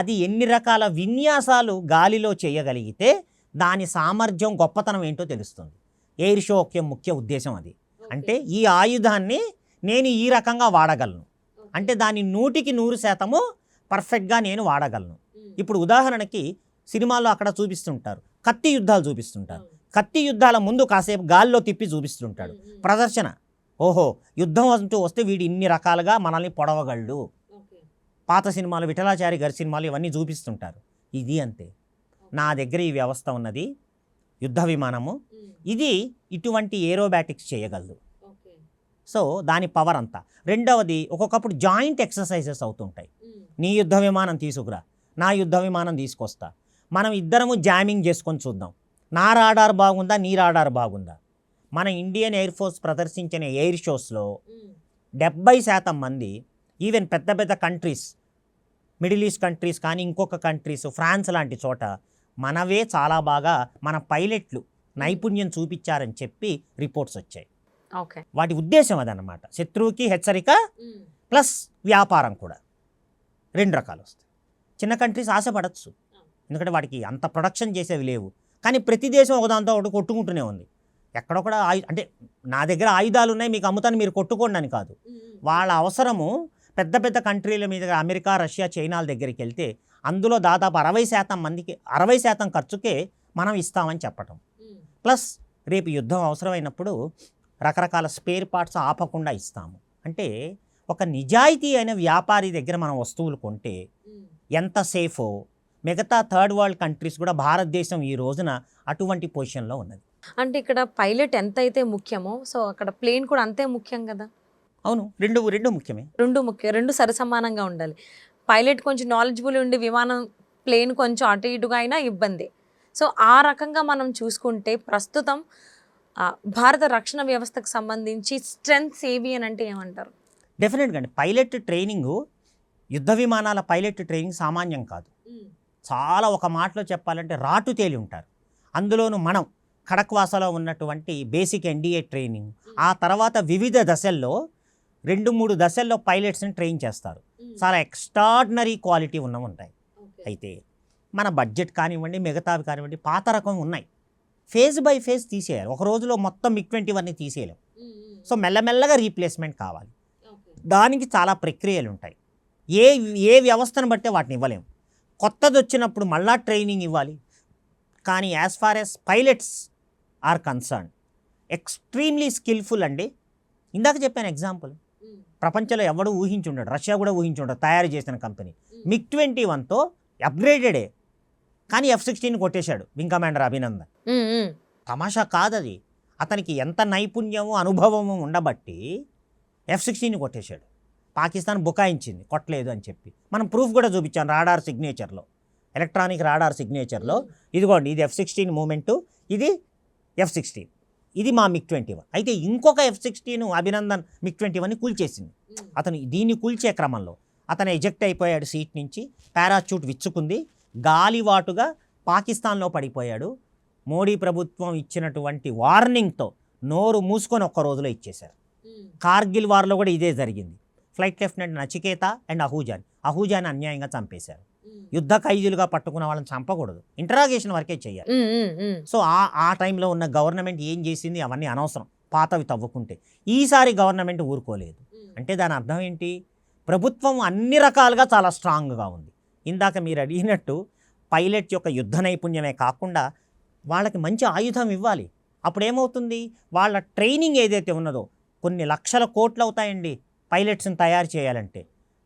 అది ఎన్ని రకాల విన్యాసాలు గాలిలో చేయగలిగితే దాని సామర్థ్యం, గొప్పతనం ఏంటో తెలుస్తుంది. ఎయిర్ షో ముఖ్య ఉద్దేశం అది. అంటే ఈ ఆయుధాన్ని నేను ఈ రకంగా వాడగలను, అంటే దాని 100కి 100% పర్ఫెక్ట్గా నేను వాడగలను. ఇప్పుడు ఉదాహరణకి సినిమాల్లో అక్కడ చూపిస్తుంటారు, కత్తి యుద్ధాలు చూపిస్తుంటారు. కత్తి యుద్ధాల ముందు కాసేపు గాల్లో తిప్పి చూపిస్తుంటాడు, ప్రదర్శన. ఓహో యుద్ధం అంటూ వస్తే వీడు ఇన్ని రకాలుగా మనల్ని పొడవగలడు. పాత సినిమాలు, విఠలాచారి గారి సినిమాలు ఇవన్నీ చూపిస్తుంటారు. ఇది అంతే. నా దగ్గర ఈ వ్యవస్థ ఉన్నది, యుద్ధ విమానము. ఇది ఇటువంటి ఏరోబాటిక్స్ చేయగలదు. సో దాని పవర్ అంతా. రెండవది, ఒక్కొక్కప్పుడు జాయింట్ ఎక్సర్సైజెస్ అవుతుంటాయి. నీ యుద్ధ విమానం తీసుకురా, నా యుద్ధ విమానం తీసుకొస్తా, మనం ఇద్దరము జామింగ్ చేసుకొని చూద్దాం, నా రాడార్ బాగుందా, నీ రాడార్ బాగుందా. మన ఇండియన్ ఎయిర్ ఫోర్స్ ప్రదర్శించిన ఎయిర్ షోస్లో 70% మంది ఈవెన్ పెద్ద పెద్ద కంట్రీస్, మిడిల్ ఈస్ట్ కంట్రీస్ కానీ ఇంకొక కంట్రీస్, ఫ్రాన్స్ లాంటి చోట మనవే చాలా బాగా మన పైలట్లు నైపుణ్యం చూపించారని చెప్పి రిపోర్ట్స్ వచ్చాయి. ఓకే, వాటి ఉద్దేశం అదనమాట. శత్రువుకి హెచ్చరిక ప్లస్ వ్యాపారం కూడా, 2 రకాలు వస్తాయి. చిన్న కంట్రీస్ ఆశపడచ్చు, ఎందుకంటే వాటికి అంత ప్రొడక్షన్ చేసేవి లేవు. కానీ ప్రతి దేశం ఒకదాంతో ఒకటి కొట్టుకుంటూనే ఉంది. ఎక్కడొక్కడ అంటే నా దగ్గర ఆయుధాలు ఉన్నాయి మీకు అమ్ముతాను మీరు కొట్టుకోండి అని కాదు. వాళ్ళ అవసరము పెద్ద పెద్ద కంట్రీల మీద, అమెరికా, రష్యా, చైనాల దగ్గరికి వెళ్తే అందులో దాదాపు 60% మందికి 60% ఖర్చుకే మనం ఇస్తామని చెప్పటం. ప్లస్ రేపు యుద్ధం అవసరమైనప్పుడు రకరకాల స్పేర్ పార్ట్స్ ఆపకుండా ఇస్తాము. అంటే ఒక నిజాయితీ అయిన వ్యాపారి దగ్గర మనం వస్తువులు కొంటే ఎంత సేఫో మిగతా థర్డ్ వరల్డ్ కంట్రీస్ కూడా భారతదేశం ఈ రోజున అటువంటి పొజిషన్లో ఉన్నది. అంటే ఇక్కడ పైలట్ ఎంత అయితే ముఖ్యమో సో అక్కడ ప్లేన్ కూడా అంతే ముఖ్యం కదా. అవును, రెండు ముఖ్యమే. రెండు సరిసమానంగా ఉండాలి. పైలట్ కొంచెం నాలెడ్జబుల్ ఉండి విమానం ప్లేన్ కొంచెం అటు ఇటుగా అయినా ఇబ్బంది. సో ఆ రకంగా మనం చూసుకుంటే ప్రస్తుతం భారత రక్షణ వ్యవస్థకు సంబంధించి స్ట్రెంగ్త్స్ ఏవి అని అంటే ఏమంటారు? డెఫినెట్గా అండి, పైలట్ ట్రైనింగు, యుద్ధ విమానాల పైలట్ ట్రైనింగ్ సామాన్యం కాదు. చాలా, ఒక మాటలో చెప్పాలంటే రాటు తేలి ఉంటారు. అందులోనూ మనం ఖడక్వాసలో ఉన్నటువంటి బేసిక్ ఎన్డీఏ ట్రైనింగ్, ఆ తర్వాత వివిధ దశల్లో 2-3 దశల్లో పైలట్స్ని ట్రైన్ చేస్తారు. చాలా ఎక్స్ట్రాడినరీ క్వాలిటీ ఉన్నవి ఉంటాయి. అయితే మన బడ్జెట్ కానివ్వండి, మిగతావి కానివ్వండి, పాత రకం ఉన్నాయి. ఫేజ్ బై ఫేజ్ తీసేయాలి. ఒక రోజులో మొత్తం MiG-21 తీసేయలేం. సో మెల్లమెల్లగా రీప్లేస్మెంట్ కావాలి. దానికి చాలా ప్రక్రియలు ఉంటాయి. ఏ వ్యవస్థను బట్టే వాటిని ఇవ్వలేము. కొత్తది వచ్చినప్పుడు మళ్ళా ట్రైనింగ్ ఇవ్వాలి. కానీ as far as pilots are concern, extremely skillful అండి. ఇందాక చెప్పాను ఎగ్జాంపుల్, ప్రపంచంలో ఎవడు ఊహించుండడు, రష్యా కూడా ఊహించుండడు తయారు చేసిన కంపెనీ. MiG-21తో అప్గ్రేడెడే, కానీ F-16 కొట్టేశాడు వింగ్ కమాండర్ అభినందన్. తమాషా కాదది. అతనికి ఎంత నైపుణ్యము అనుభవము ఉండబట్టి F-16 కొట్టేశాడు. పాకిస్తాన్ బుకాయించింది కొట్టలేదు అని చెప్పి. మనం ప్రూఫ్ కూడా చూపించాను రాడార్ సిగ్నేచర్లో, ఎలక్ట్రానిక్ రాడార్ సిగ్నేచర్లో. ఇదిగోండి, ఇది F-16 మూమెంటు, ఇది F-16, ఇది మా MiG-21. అయితే ఇంకొక F-16 అభినందన్ MiG-21ని కూల్చేసింది. అతను దీన్ని కూల్చే క్రమంలో అతను ఎజెక్ట్ అయిపోయాడు సీట్ నుంచి, పారాచూట్ విచ్చుకుంది, గాలివాటుగా పాకిస్తాన్లో పడిపోయాడు. మోడీ ప్రభుత్వం ఇచ్చినటువంటి వార్నింగ్తో నోరు మూసుకొని ఒక్క రోజులో ఇచ్చేశారు. కార్గిల్ వార్లో కూడా ఇదే జరిగింది. ఫ్లైట్ లెఫ్టినెంట్ నచికేత అండ్ అహూజాని అన్యాయంగా చంపేశారు. యుద్ధ ఖైదీలుగా పట్టుకున్న వాళ్ళని చంపకూడదు, ఇంటరాగేషన్ వరకే చేయాలి. సో ఆ టైంలో ఉన్న గవర్నమెంట్ ఏం చేసింది అవన్నీ అనవసరం, పాతవి తవ్వుకుంటే. ఈసారి గవర్నమెంట్ ఊరుకోలేదు. అంటే దాని అర్థం ఏంటి? ప్రభుత్వం అన్ని రకాలుగా చాలా స్ట్రాంగ్గా ఉంది. ఇందాక మీరు అడిగినట్టు పైలట్ యొక్క యుద్ధ నైపుణ్యమే కాకుండా వాళ్ళకి మంచి ఆయుధం ఇవ్వాలి. అప్పుడు ఏమవుతుంది, వాళ్ళ ట్రైనింగ్ ఏదైతే ఉన్నదో కొన్ని లక్షల కోట్లు అవుతాయండి పైలట్స్ని తయారు చేయాలంటే.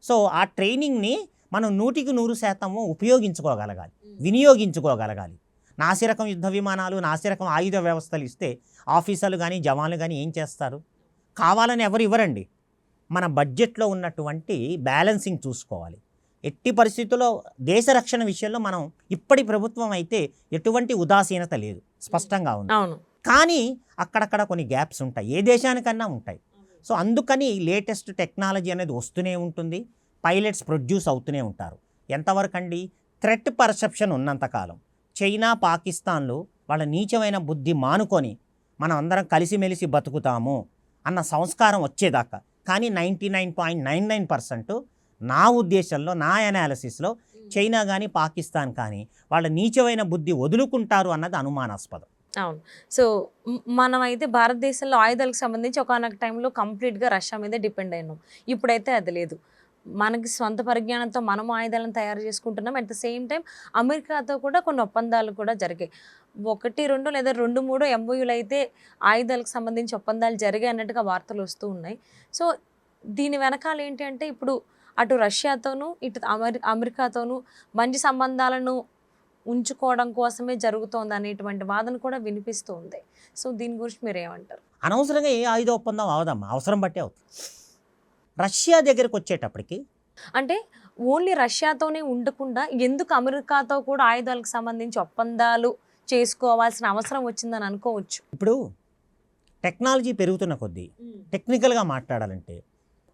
సో ఆ ట్రైనింగ్ని మనం 100% ఉపయోగించుకోగలగాలి, వినియోగించుకోగలగాలి. నాసిరకం యుద్ధ విమానాలు, నాసిరకం ఆయుధ వ్యవస్థలు ఇస్తే ఆఫీసర్లు కానీ జవాన్లు కానీ ఏం చేస్తారు? కావాలని ఎవరు ఇవ్వరండి. మన బడ్జెట్లో ఉన్నటువంటి బ్యాలెన్సింగ్ చూసుకోవాలి. ఎట్టి పరిస్థితుల్లో దేశ రక్షణ విషయంలో మనం ఇప్పటి ప్రభుత్వం అయితే ఎటువంటి ఉదాసీనత లేదు, స్పష్టంగా ఉంది. కానీ అక్కడక్కడ కొన్ని గ్యాప్స్ ఉంటాయి, ఏ దేశానికన్నా ఉంటాయి. సో అందుకని లేటెస్ట్ టెక్నాలజీ అనేది వస్తూనే ఉంటుంది, పైలట్స్ ప్రొడ్యూస్ అవుతూనే ఉంటారు. ఎంతవరకు అండి? థ్రెట్ పర్సెప్షన్ ఉన్నంతకాలం చైనా, పాకిస్తాన్లు వాళ్ళ నీచమైన బుద్ధి మానుకొని మనం అందరం కలిసిమెలిసి బతుకుతాము అన్న సంస్కారం వచ్చేదాకా. కానీ 99.99% నా ఉద్దేశంలో, నా అనాలిసిస్లో చైనా కానీ పాకిస్తాన్ కానీ వాళ్ళ నీచమైన బుద్ధి వదులుకుంటారు అన్నది అనుమానాస్పదం. అవును. సో మనం అయితే భారతదేశంలో ఆయుధాలకు సంబంధించి ఒకనొక టైంలో కంప్లీట్గా రష్యా మీదే డిపెండ్ అయినాం. ఇప్పుడైతే అది లేదు. మనకి సొంత పరిజ్ఞానంతో మనం ఆయుధాలను తయారు చేసుకుంటున్నాం. అట్ ద సేమ్ టైం అమెరికాతో కూడా కొన్ని ఒప్పందాలు కూడా జరిగాయి. 1-2 లేదా 2-3 MOUలు అయితే ఆయుధాలకు సంబంధించి ఒప్పందాలు జరిగాయి అన్నట్టుగా వార్తలు వస్తూ ఉన్నాయి. సో దీని వెనకాల ఏంటి అంటే ఇప్పుడు అటు రష్యాతోనూ ఇటు అమెరికాతోనూ మంచి సంబంధాలను ఉంచుకోవడం కోసమే జరుగుతోంది అనేటువంటి వాదన కూడా వినిపిస్తూ ఉంది. సో దీని గురించి మీరు ఏమంటారు? అనవసరంగా ఏ ఆయుధ ఒప్పందం అవదమ్మా, అవసరం బట్టే అవుతుంది. రష్యా దగ్గరకు వచ్చేటప్పటికి అంటే ఓన్లీ రష్యాతోనే ఉండకుండా ఎందుకు అమెరికాతో కూడా ఆయుధాలకు సంబంధించి ఒప్పందాలు చేసుకోవాల్సిన అవసరం వచ్చిందని అనుకోవచ్చు. ఇప్పుడు టెక్నాలజీ పెరుగుతున్న కొద్దీ టెక్నికల్గా మాట్లాడాలంటే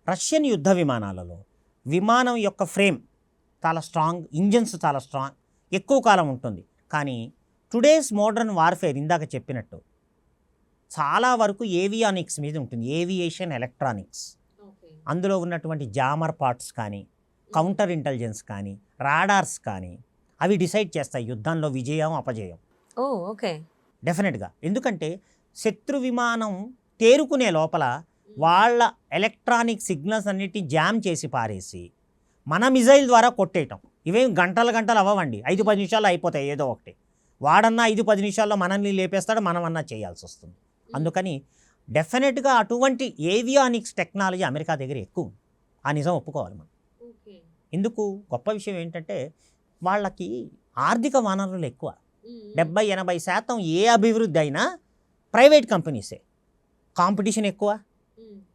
రష్యన్ యుద్ధ విమానాలలో విమానం యొక్క ఫ్రేమ్ చాలా స్ట్రాంగ్, ఇంజన్స్ చాలా స్ట్రాంగ్, ఎక్కువ కాలం ఉంటుంది. కానీ టుడేస్ మోడర్న్ వార్ఫేర్ ఇందాక చెప్పినట్టు చాలా వరకు ఏవియానిక్స్ మీద ఉంటుంది, ఏవియేషన్ ఎలక్ట్రానిక్స్. అందులో ఉన్నటువంటి జామర్ పార్ట్స్ కానీ, కౌంటర్ ఇంటెలిజెన్స్ కానీ, రాడార్స్ కానీ అవి డిసైడ్ చేస్తాయి యుద్ధంలో విజయం అపజయం. ఓ ఓకే. డెఫినెట్గా. ఎందుకంటే శత్రు విమానం తేరుకునే లోపల వాళ్ళ ఎలక్ట్రానిక్ సిగ్నల్స్ అన్నిటిని జామ్ చేసి పారేసి మన మిజైల్ ద్వారా కొట్టేయటం. ఇవేం గంటలు అవ్వండి, 5-10 నిమిషాల్లో అయిపోతాయి ఏదో ఒకటి. వాడన్నా 5-10 నిమిషాల్లో మనల్ని లేపేస్తాడు, మనమన్నా చేయాల్సి వస్తుంది. అందుకని డెఫినెట్గా అటువంటి ఏవియానిక్స్ టెక్నాలజీ అమెరికా దగ్గర ఎక్కువ. ఆ నిజం ఒప్పుకోవాలి మనం. ఎందుకు గొప్ప విషయం ఏంటంటే వాళ్ళకి ఆర్థిక వనరులు ఎక్కువ. 70-80% ఏ అభివృద్ధి అయినా ప్రైవేట్ కంపెనీసే. కాంపిటీషన్ ఎక్కువ.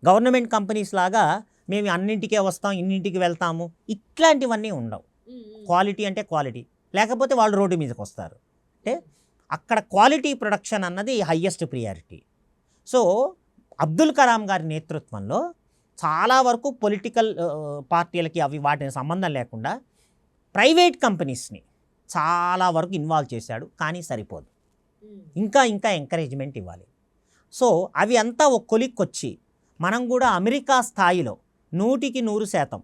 గవర్నమెంట్ కంపెనీస్ లాగా మేము అన్నింటికే వస్తాం, ఇన్నింటికి వెళ్తాము, ఇట్లాంటివన్నీ ఉండవు. క్వాలిటీ అంటే క్వాలిటీ, లేకపోతే వాళ్ళు రోడ్డు మీదకి వస్తారు. అంటే అక్కడ క్వాలిటీ ప్రొడక్షన్ అన్నది highest priority. So Abdul Kalam గారి నేతృత్వంలో చాలా వరకు పొలిటికల్ పార్టీలకి అవి వాటిని సంబంధం లేకుండా ప్రైవేట్ కంపెనీస్ని చాలా వరకు ఇన్వాల్వ్ చేశాడు. కానీ సరిపోదు, ఇంకా ఎంకరేజ్మెంట్ ఇవ్వాలి. సో అవి అంతా ఒక కొలిక్కొచ్చి మనం కూడా అమెరికా స్థాయిలో 100%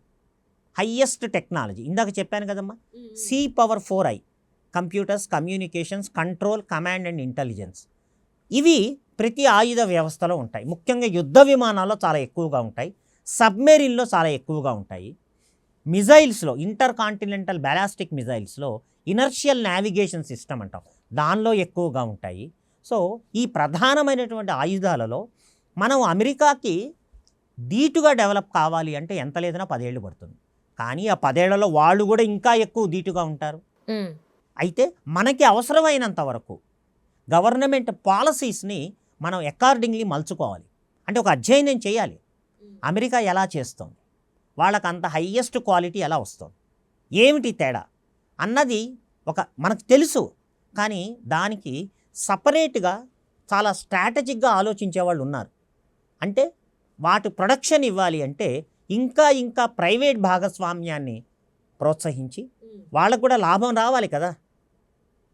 హయ్యెస్ట్ టెక్నాలజీ, ఇందాక చెప్పాను కదమ్మా, C⁴I, computers, communications, control, command and intelligence, ఇవి ప్రతి ఆయుధ వ్యవస్థలో ఉంటాయి. ముఖ్యంగా యుద్ధ విమానాల్లో చాలా ఎక్కువగా ఉంటాయి, సబ్మెరీన్లో చాలా ఎక్కువగా ఉంటాయి, మిజైల్స్లో ఇంటర్ కాంటినెంటల్ బ్యాలాస్టిక్ మిజైల్స్లో ఇనర్షియల్ నావిగేషన్ సిస్టమ్ అంటాం, దానిలో ఎక్కువగా ఉంటాయి. సో ఈ ప్రధానమైనటువంటి ఆయుధాలలో మనం అమెరికాకి ధీటుగా డెవలప్ కావాలి అంటే ఎంత లేదన్నా 10 ఏళ్ళు పడుతుంది. కానీ ఆ 10 ఏళ్లలో వాళ్ళు కూడా ఇంకా ఎక్కువ ధీటుగా ఉంటారు. అయితే మనకి అవసరమైనంత వరకు గవర్నమెంట్ పాలసీస్ని మనం అకార్డింగ్లీ మలుచుకోవాలి. అంటే ఒక అధ్యయనం చేయాలి, అమెరికా ఎలా చేస్తుంది, వాళ్ళకి అంత హయ్యెస్ట్ క్వాలిటీ ఎలా వస్తుంది, ఏమిటి తేడా అన్నది మనకు తెలుసు. కానీ దానికి సపరేట్గా చాలా స్ట్రాటజిక్గా ఆలోచించే వాళ్ళు ఉన్నారు. అంటే వాటి ప్రొడక్షన్ ఇవ్వాలి అంటే ఇంకా ప్రైవేట్ భాగస్వామ్యాన్ని ప్రోత్సహించి వాళ్ళకు కూడా లాభం రావాలి కదా.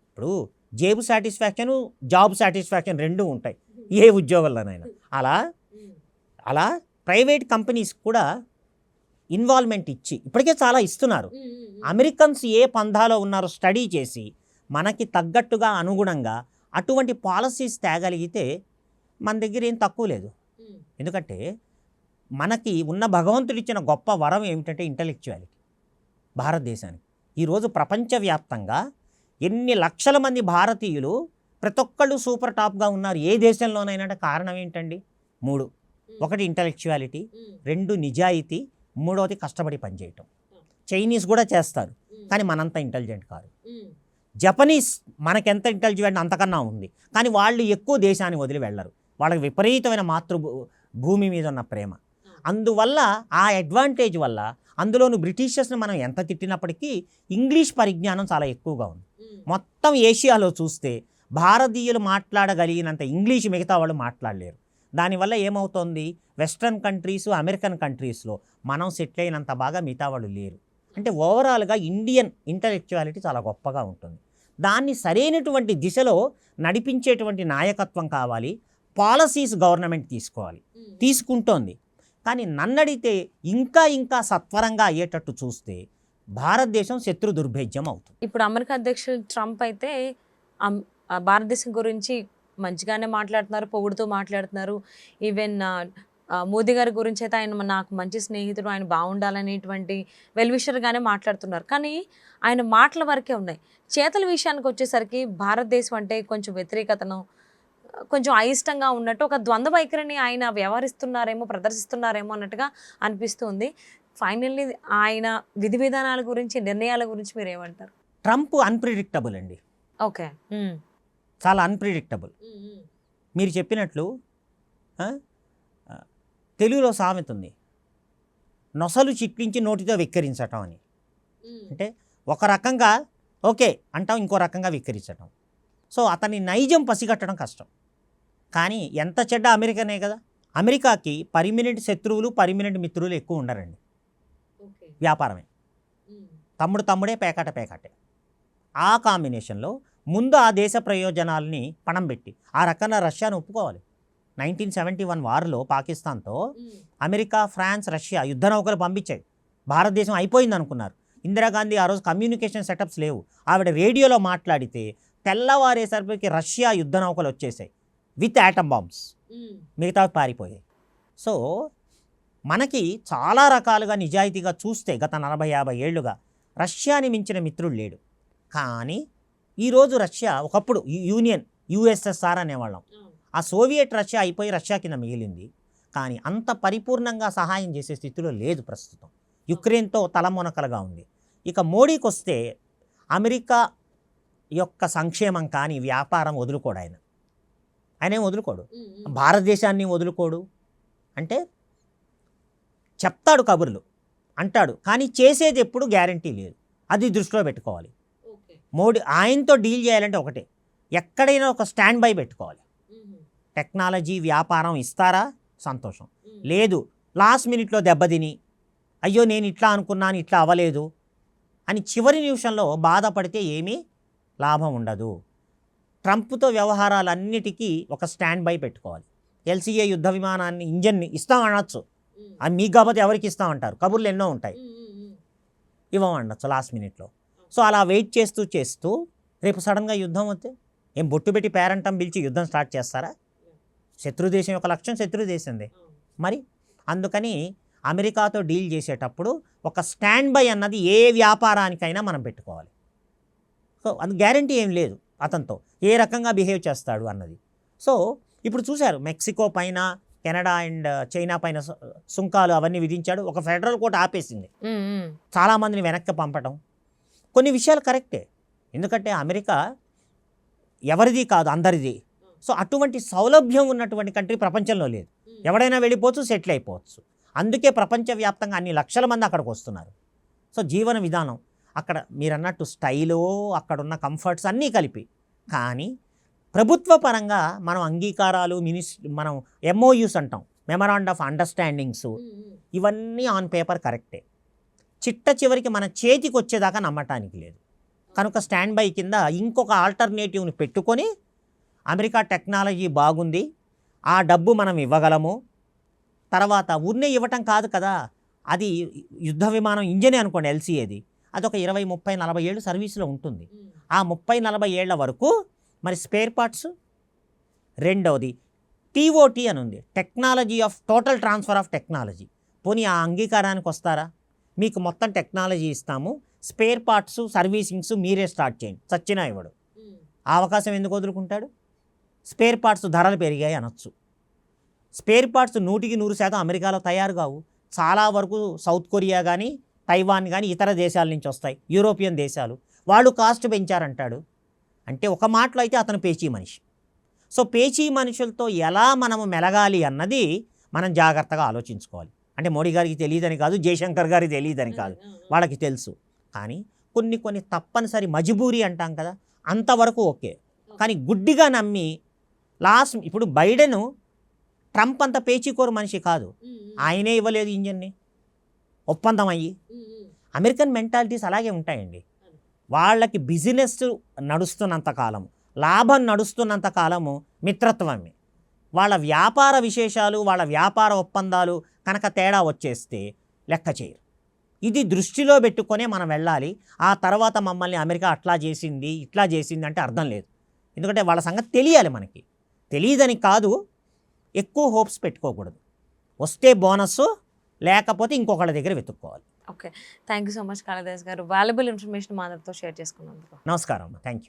ఇప్పుడు జేబు సాటిస్ఫాక్షను, జాబ్ సాటిస్ఫాక్షన్ రెండూ ఉంటాయి ఏ ఉద్యోగంలోనైనా. అలా ప్రైవేట్ కంపెనీస్ కూడా ఇన్వాల్వ్మెంట్ ఇచ్చి ఇప్పటికే చాలా ఇస్తున్నారు. అమెరికన్స్ ఏ పంధాలో ఉన్నారో స్టడీ చేసి మనకి తగ్గట్టుగా అనుగుణంగా అటువంటి పాలసీస్ తేగలిగితే మన దగ్గర ఏం తక్కువ లేదు. ఎందుకంటే మనకి ఉన్న భగవంతుడిచ్చిన గొప్ప వరం ఏమిటంటే ఇంటలెక్చువాలిటీ. భారతదేశానికి ఈరోజు ప్రపంచవ్యాప్తంగా ఎన్ని లక్షల మంది భారతీయులు ప్రతి ఒక్కళ్ళు సూపర్ టాప్గా ఉన్నారు ఏ దేశంలోనైనా. కారణం ఏంటండి? 3. 1 ఇంటలెక్చువాలిటీ, 2 నిజాయితీ, 3వది కష్టపడి పనిచేయటం. చైనీస్ కూడా చేస్తారు కానీ మనంత ఇంటెలిజెంట్ కాదు. జపనీస్ మనకెంత ఇంటెలిజెంట్ అంతకన్నా ఉంది, కానీ వాళ్ళు ఎక్కువ దేశాన్ని వదిలి వెళ్ళరు. వాళ్ళకి విపరీతమైన భూమి మీద ఉన్న ప్రేమ. అందువల్ల ఆ అడ్వాంటేజ్ వల్ల అందులోను బ్రిటిషర్స్ని మనం ఎంత తిట్టినప్పటికీ ఇంగ్లీష్ పరిజ్ఞానం చాలా ఎక్కువగా ఉంది. మొత్తం ఏషియాలో చూస్తే భారతీయులు మాట్లాడగలిగినంత ఇంగ్లీష్ మిగతా వాళ్ళు మాట్లాడలేరు. దానివల్ల ఏమవుతుంది, వెస్ట్రన్ కంట్రీస్, అమెరికన్ కంట్రీస్లో మనం సెటిల్ అయినంత బాగా మిగతా వాళ్ళు లేరు. అంటే ఓవరాల్గా ఇండియన్ ఇంటలెక్చువాలిటీ చాలా గొప్పగా ఉంటుంది. దాన్ని సరైనటువంటి దిశలో నడిపించేటువంటి నాయకత్వం కావాలి. పాలసీస్ గవర్నమెంట్ తీసుకుంటోంది. కానీ నన్నడితే ఇంకా సత్వరంగా అయ్యేటట్టు చూస్తే భారతదేశం శత్రు దుర్భేద్యం అవుతుంది. ఇప్పుడు అమెరికా అధ్యక్షుడు ట్రంప్ అయితే భారతదేశం గురించి మంచిగానే మాట్లాడుతున్నారు, పొగుడుతూ మాట్లాడుతున్నారు. ఈవెన్ మోదీ గారి గురించి అయితే ఆయన నాకు మంచి స్నేహితుడు, ఆయన బాగుండాలనేటువంటి వెల్విషర్గానే మాట్లాడుతున్నారు. కానీ ఆయన మాటల వరకే ఉన్నాయి. చేతల విషయానికి వచ్చేసరికి భారతదేశం అంటే కొంచెం వ్యతిరేకతను, కొంచెం అయిష్టంగా ఉన్నట్టు ఒక ద్వంద్వ వైఖరిని ఆయన వ్యవహరిస్తున్నారేమో, ప్రదర్శిస్తున్నారేమో అన్నట్టుగా అనిపిస్తుంది. ఫైనల్లీ ఆయన విధి విధానాల గురించి, నిర్ణయాల గురించి మీరు ఏమంటారు? ట్రంప్ అన్ప్రిడిక్టబుల్ అండి. ఓకే, చాలా అన్ప్రిడిక్టబుల్. మీరు చెప్పినట్లు తెలుగులో సామెత ఉంది, నొసలు చిట్లించి నోటితో వెక్కిరించటం అని. అంటే ఒక రకంగా ఓకే అంటాం, ఇంకో రకంగా వెక్కిరించటం. సో అతని నైజం పసిగట్టడం కష్టం. కానీ ఎంత చెడ్డ అమెరికానే కదా. అమెరికాకి పర్మినెంట్ శత్రువులు పర్మినెంట్ మిత్రులు ఎక్కువ ఉండరండి. వ్యాపారమే, తమ్ముడే పేకాటే. ఆ కాంబినేషన్లో ముందు ఆ దేశ ప్రయోజనాలని పణం పెట్టి ఆ రకంగా రష్యాను ఒప్పుకోవాలి. 1971 వార్లో పాకిస్తాన్తో అమెరికా, ఫ్రాన్స్, రష్యా యుద్ధ నౌకలు పంపించాయి. భారతదేశం అయిపోయింది అనుకున్నారు. ఇందిరాగాంధీ ఆ రోజు కమ్యూనికేషన్ సెటప్స్ లేవు. ఆవిడ రేడియోలో మాట్లాడితే తెల్లవారేసరికి రష్యా యుద్ధ నౌకలు వచ్చేసాయి విత్ యాటమ్ బాంబ్స్, మిగతా పారిపోయాయి. సో మనకి చాలా రకాలుగా నిజాయితీగా చూస్తే గత 40-50 ఏళ్లుగా రష్యాని మించిన మిత్రుడు లేడు. కానీ ఈరోజు రష్యా, ఒకప్పుడు యూనియన్ యుఎస్ఎస్ఆర్ అనేవాళ్ళం, ఆ సోవియట్ రష్యా అయిపోయి రష్యా కింద మిగిలింది. కానీ అంత పరిపూర్ణంగా సహాయం చేసే స్థితిలో లేదు ప్రస్తుతం. యుక్రెయిన్తో తలమునకలుగా ఉంది. ఇక మోడీకి వస్తే అమెరికా యొక్క సంక్షేమం కానీ వ్యాపారం వదులుకోడు. ఆయనేం వదులుకోడు, భారతదేశాన్ని వదులుకోడు. అంటే చెప్తాడు, కబుర్లు అంటాడు, కానీ చేసేది ఎప్పుడు గ్యారంటీ లేదు. అది దృష్టిలో పెట్టుకోవాలి. మోడీ ఆయనతో డీల్ చేయాలంటే ఒకటే, ఎక్కడైనా ఒక స్టాండ్ బై పెట్టుకోవాలి. టెక్నాలజీ వ్యాపారం ఇస్తారా, సంతోషం. లేదు, లాస్ట్ మినిట్లో దెబ్బతిని అయ్యో నేను ఇట్లా అనుకున్నాను ఇట్లా అవ్వలేదు అని చివరి నిమిషంలో బాధపడితే ఏమీ లాభం ఉండదు. ట్రంప్తో వ్యవహారాలన్నిటికీ ఒక స్టాండ్ బై పెట్టుకోవాలి. ఎల్సీఏ యుద్ధ విమానాన్ని ఇంజన్ని ఇస్తామనొచ్చు, అది మీకు కాకపోతే ఎవరికి ఇస్తామంటారు, కబుర్లు ఎన్నో ఉంటాయి, ఇవ్వమనొచ్చు లాస్ట్ మినిట్లో. సో అలా వెయిట్ చేస్తూ రేపు సడన్గా యుద్ధం వస్తే ఏం బొట్టు పెట్టి పేరంటం పిలిచి యుద్ధం స్టార్ట్ చేస్తారా? శత్రుదేశం యొక్క లక్ష్యం శత్రుదేశందే. మరి అందుకని అమెరికాతో డీల్ చేసేటప్పుడు ఒక స్టాండ్ బై అన్నది ఏ వ్యాపారానికైనా మనం పెట్టుకోవాలి. సో అది గ్యారంటీ ఏం లేదు అతనితో ఏ రకంగా బిహేవ్ చేస్తాడు అన్నది. సో ఇప్పుడు చూశారు, మెక్సికో పైన, కెనడా అండ్ చైనా పైన సుంకాలు అవన్నీ విధించాడు. ఒక ఫెడరల్ కోర్టు ఆపేసింది. చాలామందిని వెనక్కి పంపటం, కొన్ని విషయాలు కరెక్టే, ఎందుకంటే అమెరికా ఎవరిది కాదు అందరిది. సో అటువంటి సౌలభ్యం ఉన్నటువంటి కంట్రీ ప్రపంచంలో లేదు. ఎవడైనా వెళ్ళిపోవచ్చు, సెటిల్ అయిపోవచ్చు. అందుకే ప్రపంచవ్యాప్తంగా అన్ని లక్షల మంది అక్కడికి వస్తున్నారు. సో జీవన విధానం అక్కడ మీరు అన్నట్టు స్టైలు, అక్కడున్న కంఫర్ట్స్ అన్నీ కలిపి. కానీ ప్రభుత్వ పరంగా మనం అంగీకారాలు, మనం ఎంఓయూస్ అంటాం, మెమరాండ్ ఆఫ్ అండర్స్టాండింగ్స్, ఇవన్నీ ఆన్ పేపర్ కరెక్టే. చివరికి మన చేతికి వచ్చేదాకా నమ్మటానికి లేదు. కనుక స్టాండ్ బై కింద ఇంకొక ఆల్టర్నేటివ్ని పెట్టుకొని అమెరికా టెక్నాలజీ బాగుంది, ఆ డబ్బు మనం ఇవ్వగలము, తర్వాత ఊరినే ఇవ్వటం కాదు కదా, అది యుద్ధ విమానం ఇంజనే అనుకోండి ఎల్సీఏది, అదొక 20, 30, 40 ఏళ్ళు సర్వీస్లో ఉంటుంది. ఆ 30, 40 ఏళ్ల వరకు మరి స్పేర్ పార్ట్స్. రెండవది టీఓటీ అని ఉంది, technology of total transfer of technology. పోనీ ఆ అంగీకారానికి వస్తారా? మీకు మొత్తం టెక్నాలజీ ఇస్తాము, స్పేర్ పార్ట్స్ సర్వీసింగ్స్ మీరే స్టార్ట్ చేయండి. చచ్చినా ఇవ్వడు. ఆ అవకాశం ఎందుకు వదులుకుంటాడు? స్పేర్ పార్ట్స్ ధరలు పెరిగాయి అనొచ్చు. స్పేర్ పార్ట్స్ 100% అమెరికాలో తయారు కావు. చాలా వరకు సౌత్ కొరియా కానీ, తైవాన్ కానీ ఇతర దేశాల నుంచి వస్తాయి, యూరోపియన్ దేశాలు. వాళ్ళు కాస్ట్ పెంచారంటాడు. అంటే ఒక మాటలో అయితే అతను పేచీ మనిషి. సో పేచీ మనుషులతో ఎలా మనము మెలగాలి అన్నది మనం జాగ్రత్తగా ఆలోచించుకోవాలి. అంటే మోడీ గారికి తెలియదని కాదు, జయశంకర్ గారికి తెలియదని కాదు, వాళ్ళకి తెలుసు. కానీ కొన్ని తప్పనిసరి మజిబూరి అంటాం కదా, అంతవరకు ఓకే. కానీ గుడ్డిగా నమ్మి ఇప్పుడు బైడెను ట్రంప్ అంత పేచీకోరు మనిషి కాదు, ఆయనే ఇవ్వలేదు ఇంజన్ని, ఒప్పందం అయ్యి. అమెరికన్ మెంటాలిటీస్ అలాగే ఉంటాయండి. వాళ్ళకి బిజినెస్ నడుస్తున్నంత కాలం, లాభం నడుస్తున్నంత కాలము మిత్రత్వమే. వాళ్ళ వ్యాపార విశేషాలు, వాళ్ళ వ్యాపార ఒప్పందాలు కనుక తేడా వచ్చేస్తే లెక్క చేయరు. ఇది దృష్టిలో పెట్టుకొనే మనం వెళ్ళాలి. ఆ తర్వాత మమ్మల్ని అమెరికా అట్లా చేసింది ఇట్లా చేసింది అంటే అర్థం లేదు. ఎందుకంటే వాళ్ళ సంగతి తెలియాలి మనకి. తెలియదని కాదు, ఎక్కువ హోప్స్ పెట్టుకోకూడదు. వస్తే బోనస్, లేకపోతే ఇంకొకళ్ళ దగ్గర వెతుక్కోవాలి. Okay, thank you so much Kalidas garu. Valuable information మా అందరితో షేర్ చేసుకున్నందుకు. నమస్కారం అమ్మ, థ్యాంక్ యూ.